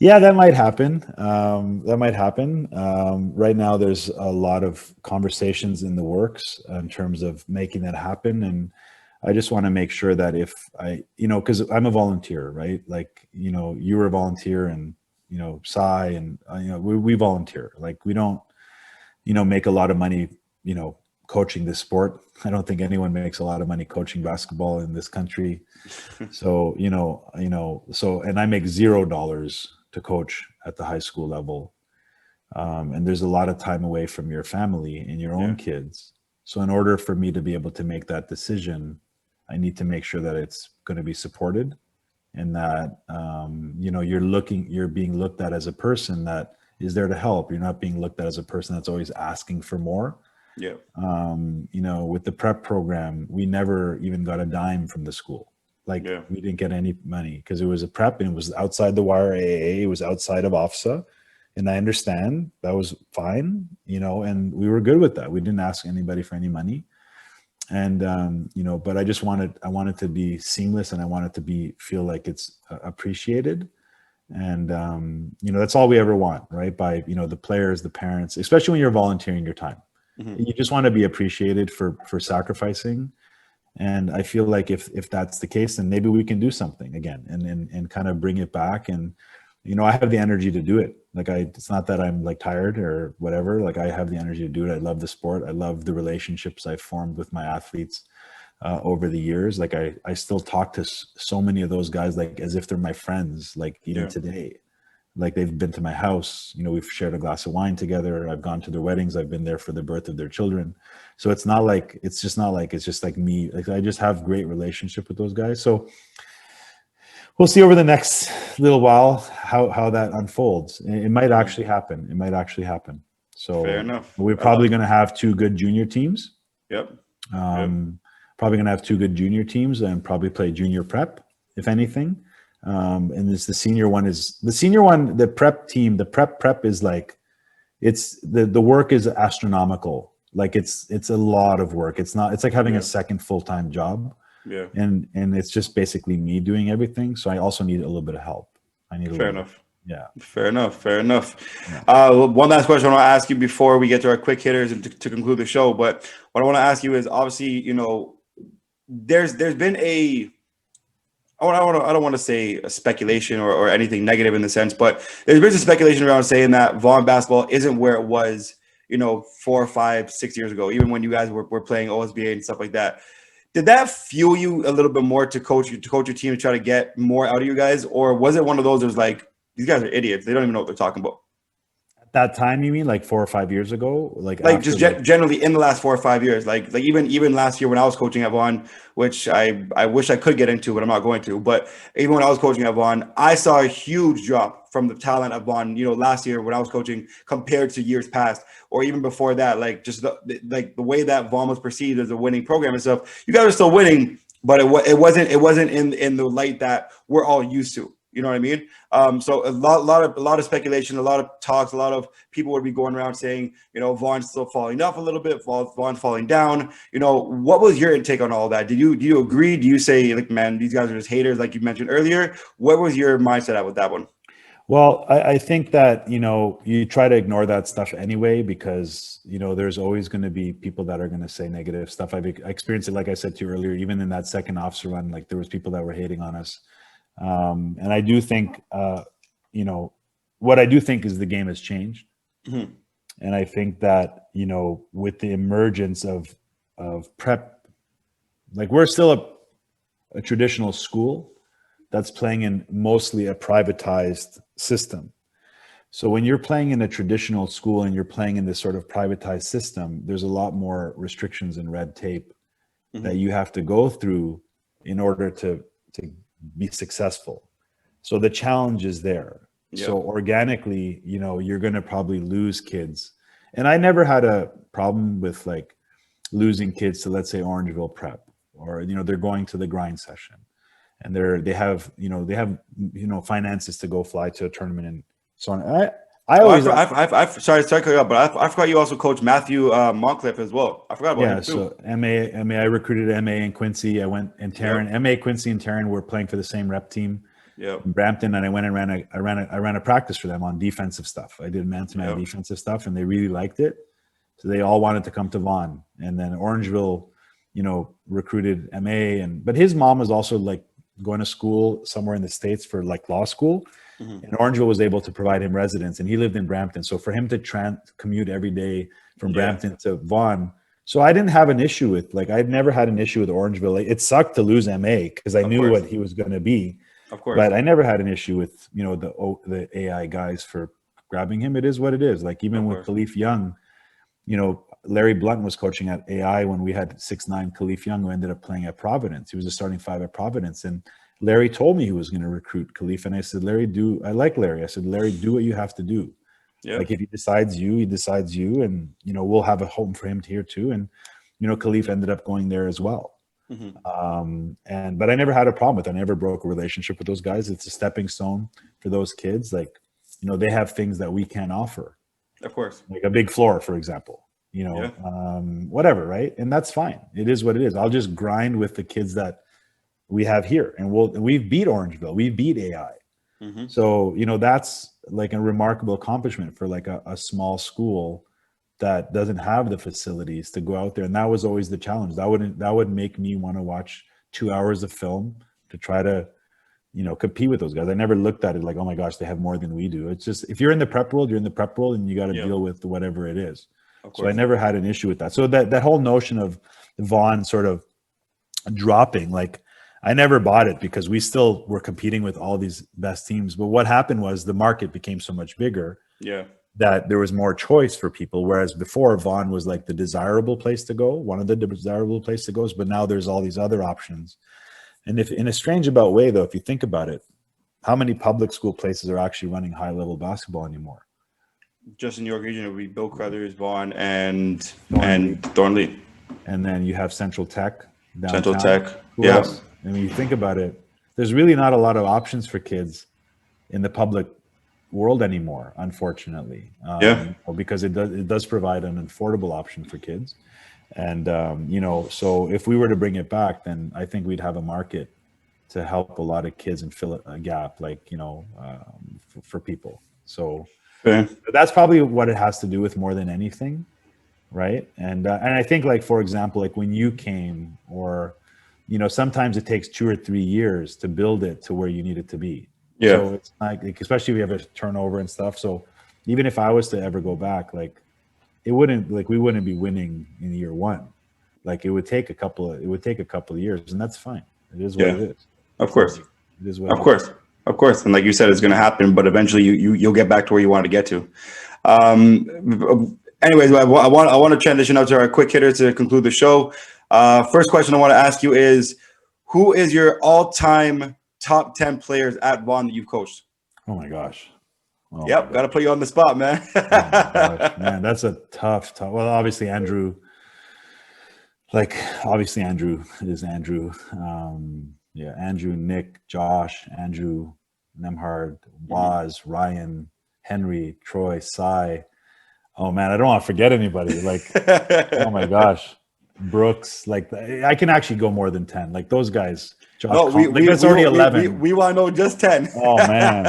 Yeah, that might happen. Right now, there's a lot of conversations in the works in terms of making that happen, and I just want to make sure that if because I'm a volunteer, right? Like you were a volunteer, and Sai, and we volunteer. Like we don't make a lot of money, coaching this sport. I don't think anyone makes a lot of money coaching basketball in this country. So, and I make $0 to coach at the high school level. And there's a lot of time away from your family and your own kids. So in order for me to be able to make that decision, I need to make sure that it's going to be supported, and that, you're being looked at as a person that is there to help. You're not being looked at as a person that's always asking for more. Yeah. With the prep program, we never even got a dime from the school. We didn't get any money because it was a prep and it was outside the wire AAA. It was outside of OFFSAA. And I understand that was fine, and we were good with that. We didn't ask anybody for any money. And, but I wanted to be seamless, and I wanted to feel like it's appreciated. And, that's all we ever want, right? By, the players, the parents, especially when you're volunteering your time. Mm-hmm. You just want to be appreciated for sacrificing. And I feel like if that's the case, then maybe we can do something again and kind of bring it back. And, I have the energy to do it. It's not that I'm tired or whatever. I have the energy to do it. I love the sport. I love the relationships I've formed with my athletes over the years. I still talk to so many of those guys, as if they're my friends, even today. They've been to my house, we've shared a glass of wine together. I've gone to their weddings. I've been there for the birth of their children. So it's just like me. I just have great relationship with those guys. So we'll see over the next little while how that unfolds. It might actually happen. So fair enough. We're probably going to have 2 good junior teams. Yep. Probably going to have 2 good junior teams and probably play junior prep, if anything. And the senior one, the prep team, the prep is it's the work is astronomical. It's a lot of work. It's like having a second full-time job. Yeah. And it's just basically me doing everything. So I also need a little bit of help. Fair enough. Yeah. Fair enough. Yeah. One last question I want to ask you before we get to our quick hitters and to conclude the show. But what I want to ask you is, obviously, there's been I don't want to say a speculation or anything negative in the sense, but there's been some speculation around saying that Vaughan basketball isn't where it was, 4, 5, 6 years ago, even when you guys were playing OSBA and stuff like that. Did that fuel you a little bit more to coach your team, to try to get more out of you guys? Or was it one of those that was these guys are idiots. They don't even know what they're talking about? At that time, you mean 4 or 5 years ago? Generally in the last 4 or 5 years, even last year when I was coaching at Vaughn, which I wish I could get into, but I'm not going to. But even when I was coaching at Vaughn, I saw a huge drop from the talent of Vaughn, last year when I was coaching compared to years past, or even before that, just the way that Vaughn was perceived as a winning program and stuff. You guys are still winning, but it wasn't in the light that we're all used to. You know what I mean? So a lot of speculation, a lot of talks, a lot of people would be going around saying, Vaughn's still falling up a little bit, Vaughn's falling down. What was your intake on all that? Do you agree? Do you say, man, these guys are just haters, like you mentioned earlier? What was your mindset at with that one? Well, I think that, you try to ignore that stuff anyway, because, there's always going to be people that are going to say negative stuff. I experienced it, like I said to you earlier, even in that second officer run, like there was people that were hating on us. And I do think, what I do think is the game has changed. Mhm. And I think that, with the emergence of prep, like we're still a traditional school that's playing in mostly a privatized system. So when you're playing in a traditional school and you're playing in this sort of privatized system, there's a lot more restrictions and red tape that you have to go through in order to be successful. So the challenge is there. Yeah. So organically, you're going to probably lose kids. And I never had a problem with like losing kids to, let's say, Orangeville Prep, or they're going to the grind session, and they have finances to go fly to a tournament and so on. I always Sorry to cut you up, but I forgot you also coach Matthew Moncliffe as well. I forgot about him too. So MA, I recruited MA and Quincy. I went and Taryn. Yep. MA, Quincy, and Taryn were playing for the same rep team. Yep. In Brampton, and I went and ran a practice for them on defensive stuff. I did man-to-man defensive stuff, and they really liked it. So they all wanted to come to Vaughn, and then Orangeville, recruited MA, but his mom was also like going to school somewhere in the States for like law school. And Orangeville was able to provide him residence, and he lived in Brampton. So for him to commute every day from Brampton to Vaughn, so I didn't have an issue with, like, I'd never had an issue with Orangeville. It sucked to lose MA because I knew what he was going to be. Of course. But I never had an issue with, the AI guys for grabbing him. It is what it is. Like even with Khalif Young, Larry Blunt was coaching at AI when we had 6'9" Khalif Young, who ended up playing at Providence. He was a starting five at Providence. And Larry told me he was going to recruit Khalif. And I said, I like Larry. I said, Larry, do what you have to do. Yeah. Like if he decides you, he decides you. And, we'll have a home for him here too. And, Khalif ended up going there as well. But I never had a problem with it. I never broke a relationship with those guys. It's a stepping stone for those kids. Like, they have things that we can't offer. Of course. Like a big floor, for example, whatever. Right. And that's fine. It is what it is. I'll just grind with the kids that we have here, and we've beat Orangeville. We beat AI. So, that's like a remarkable accomplishment for like a small school that doesn't have the facilities to go out there. And that was always the challenge. That would make me want to watch 2 hours of film to try to, compete with those guys. I never looked at it like, oh my gosh, they have more than we do. It's just, if you're in the prep world, you're in the prep world, and you got to deal with whatever it is. So I never had an issue with that. So that whole notion of Vaughn sort of dropping, like I never bought it, because we still were competing with all these best teams. But what happened was the market became so much bigger. Yeah. That there was more choice for people, whereas before Vaughn was like the desirable place to go, one of the desirable places to go, but now there's all these other options. And if in a strange about way, though, if you think about it, how many public school places are actually running high-level basketball anymore? Just in your region, it would be Bill Crothers, Vaughn, and Thornley. And then you have Central Tech downtown. Central Tech, yeah. I mean, you think about it, there's really not a lot of options for kids in the public world anymore, unfortunately. Because it does provide an affordable option for kids. And, so if we were to bring it back, then I think we'd have a market to help a lot of kids and fill a gap, like, for people. So that's probably what it has to do with more than anything. Right. And I think, like, for example, like when you came, or, sometimes it takes 2 or 3 years to build it to where you need it to be. Yeah. So it's like, especially if you have a turnover and stuff. So even if I was to ever go back, like, we wouldn't be winning in year one. Like it would take a couple of years, and that's fine. It is what it is. Of course. It is what Of course. And like you said, it's going to happen, but eventually you'll get back to where you want to get to. Anyways, I want to transition out to our quick hitter to conclude the show. First question I want to ask you is, who is your all-time top 10 players at Vaughn that you've coached? Oh my gosh. Got to put you on the spot, man. Oh my gosh, man, that's a tough. Well, obviously Andrew. Obviously Andrew is Andrew. Andrew, Nick, Josh, Andrew, Nemhard, Waz, Ryan, Henry, Troy, Cy. Oh man, I don't want to forget anybody. Like, oh my gosh, Brooks. Like I can actually go more than 10. Like those guys. Josh No, like that's already 11. We want to know just 10. Oh man,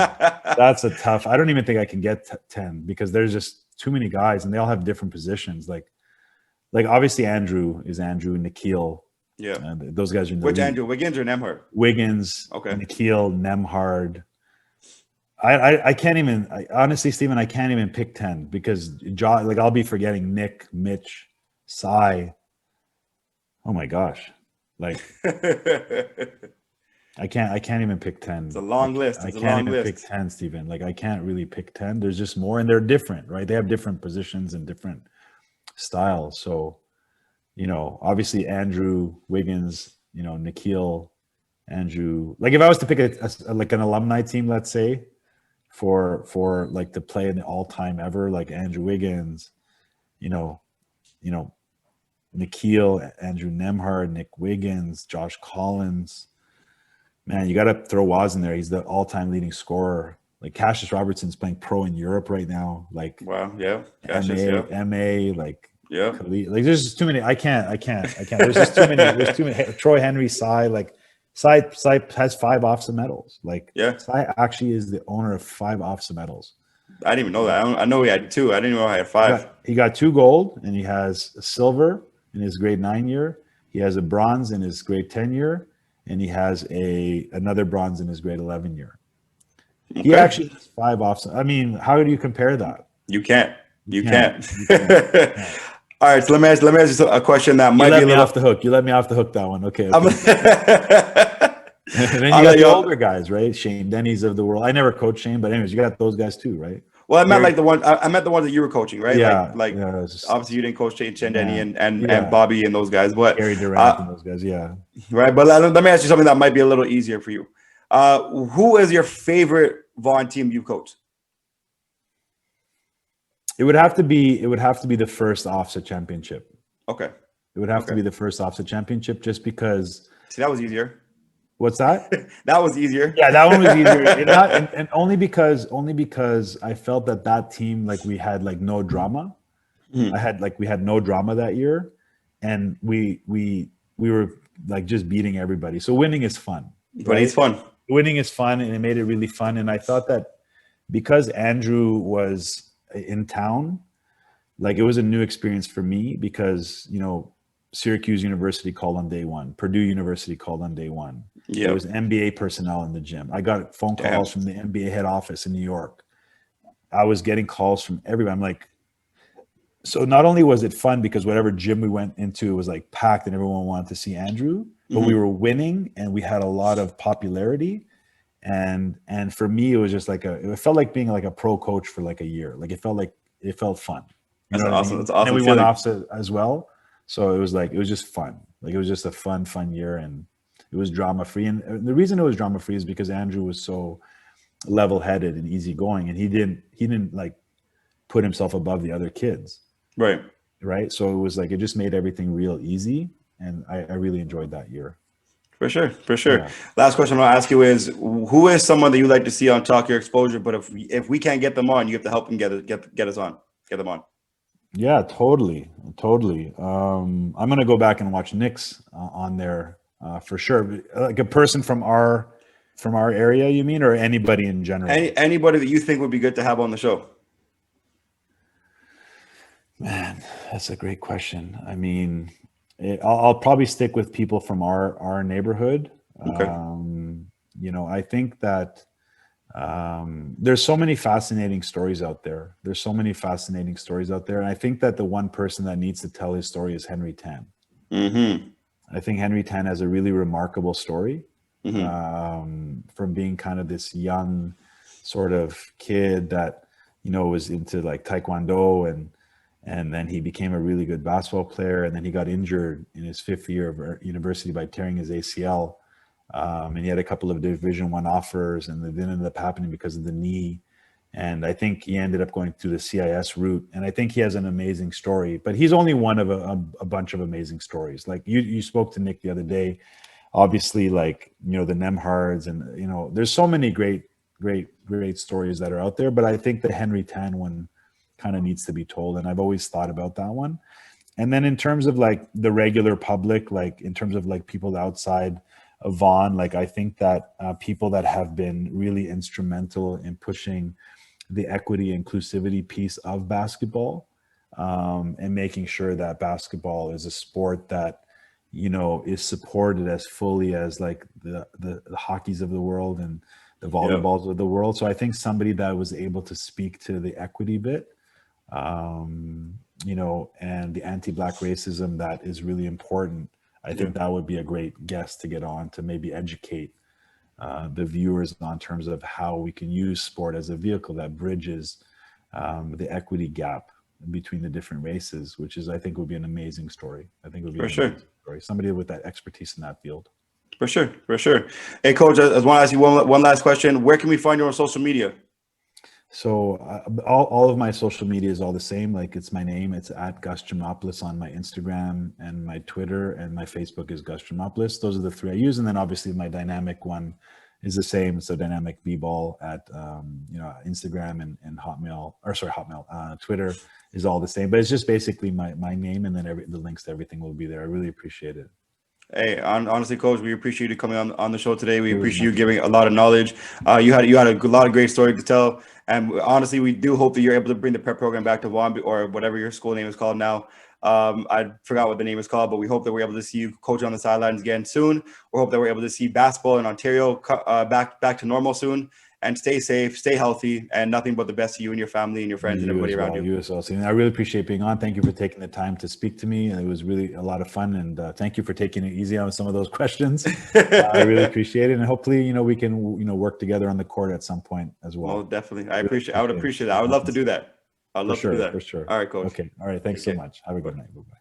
that's a tough. I don't even think I can get 10 because there's just too many guys and they all have different positions. Like obviously Andrew is Andrew, Nikhil. Yeah. Those guys are in the Which league. Andrew? Wiggins or Nemhard? Wiggins, Okay. Nikhil, Nemhard. I can't even. Honestly, Steven, I can't even pick 10 because like I'll be forgetting Nick, Mitch, Cy. Oh my gosh, like I can't even pick 10. It's a long list. I can't even pick 10, Steven. Like I can't really pick 10. There's just more, and they're different, right? They have different positions and different styles. So, obviously Andrew, Wiggins, Nikhil, Andrew. Like if I was to pick like an alumni team, let's say, for like to play in the all-time ever, like Andrew Wiggins, Nikhil, Andrew Nemhard, Nick Wiggins, Josh Collins. Man, you got to throw Waz in there. He's the all-time leading scorer. Like Cassius Robertson's playing pro in Europe right now. Like wow, yeah, Cassius, MA, like yeah, like there's just too many. I can't. There's just too many. There's too many. Troy Henry, Cy, like Cy has 5 OFFSAA medals. Like Cy actually is the owner of 5 OFFSAA medals. I didn't even know that. I know he had 2. I didn't know I had 5. He got 2 gold, and he has a silver in his grade 9 year. He has a bronze in his grade 10 year, and he has another bronze in his grade 11 year. Okay. He actually has 5 OFFSAA. I mean, how do you compare that? You can't. You can't. All right, so let me ask you a question that might be a little off the hook. You let me off the hook that one. Okay. And then you got the older guys, right? Shane Denny's of the world. I never coached Shane, but anyways, you got those guys too, right? Well, I meant like the one. I meant the ones that you were coaching, right? Yeah. Like obviously you didn't coach Shane Denny and Bobby and those guys, but Gary Durant and those guys, yeah. Right, but let me ask you something that might be a little easier for you. Who is your favorite Vaughn team you've coached? It would have to be the first OFFSAA championship. Okay. It would have to be the first OFFSAA championship just because. See, that was easier. What's that? That was easier. Yeah, that one was easier. and only because I felt that team, like we had like no drama. We had no drama that year, and we were like just beating everybody. So winning is fun. But it's fun. Winning is fun, and it made it really fun. And I thought that because Andrew was in town, like it was a new experience for me because Syracuse University called on day 1, Purdue University called on day 1. Yeah, there was NBA personnel in the gym. I got phone calls from the NBA head office in New York. I was getting calls from everybody. I'm like, so not only was it fun because whatever gym we went into was like packed and everyone wanted to see Andrew, but we were winning and we had a lot of popularity. And for me, it was just like it felt like being like a pro coach for like a year. Like it felt fun. That's awesome. I mean? That's awesome. And we went OFFSAA as well. So it was just fun. Like it was just a fun year, and it was drama free. And the reason it was drama free is because Andrew was so level headed and easygoing, and he didn't like put himself above the other kids. Right. So it was like it just made everything real easy, and I really enjoyed that year. For sure. Yeah. Last question I'll ask you is, who is someone that you like to see on Talk Your Exposure? But if we can't get them on, you have to help them get us on. Get them on. Yeah, totally. I'm gonna go back and watch Nick's on there for sure. Like a person from our area, you mean, or anybody in general? Anybody that you think would be good to have on the show. Man, that's a great question. I mean, I'll probably stick with people from our neighborhood. Okay. I think that there's so many fascinating stories out there. And I think that the one person that needs to tell his story is Henry Tan. Mm-hmm. I think Henry Tan has a really remarkable story. Mm-hmm. From being kind of this young sort of kid that, was into like Taekwondo and then he became a really good basketball player. And then he got injured in his 5th year of university by tearing his ACL. And he had a couple of Division I offers, and they didn't end up happening because of the knee. And I think he ended up going through the CIS route. And I think he has an amazing story, but he's only one of a bunch of amazing stories. Like you spoke to Nick the other day, obviously, like, the Nemhards, and, there's so many great stories that are out there. But I think the Henry Tan one kind of needs to be told. And I've always thought about that one. And then in terms of like the regular public, like in terms of like people outside of Vaughan, like I think that people that have been really instrumental in pushing the equity inclusivity piece of basketball, and making sure that basketball is a sport that, you know, is supported as fully as like the hockeys of the world and the volleyballs of the world. So I think somebody that was able to speak to the equity bit, you know, and the anti-Black racism that is really important. I think that would be a great guest to get on to maybe educate the viewers on terms of how we can use sport as a vehicle that bridges the equity gap between the different races, which is, I think, would be an amazing story. I think it would be amazing story. Somebody with that expertise in that field. For sure, for sure. Hey, Coach, I want to ask you one last question. Where can we find you on social media? So all of my social media is all the same. Like it's my name. It's at Gus Gymnopolous on my Instagram and my Twitter, and my Facebook is Gus Gymnopolous. Those are the three I use. And then obviously my dynamic one is the same. So dynamic b-ball at you know, Instagram and Hotmail, or sorry, Hotmail, Twitter is all the same. But it's just basically my name, and then the links to everything will be there. I really appreciate it. Hey, honestly, Coach, we appreciate you coming on the show today. We appreciate you giving a lot of knowledge. You had a lot of great story to tell, and honestly, we do hope that you're able to bring the prep program back to Vaughan, or whatever your school name is called now. I forgot what the name is called, but we hope that we're able to see you coach on the sidelines again soon. We hope that we're able to see basketball in Ontario back to normal soon. And stay safe, stay healthy, and nothing but the best to you and your family and your friends and everybody around you. You as well. I really appreciate being on. Thank you for taking the time to speak to me. It was really a lot of fun, and thank you for taking it easy on some of those questions. I really appreciate it, and hopefully, you know, we can, you know, work together on the court at some point as well. Well, definitely. I would appreciate that. I would love to do that. I'd love to do that. For sure. All right, Coach. Okay. All right. Thanks so much. Have a good night. Bye-bye.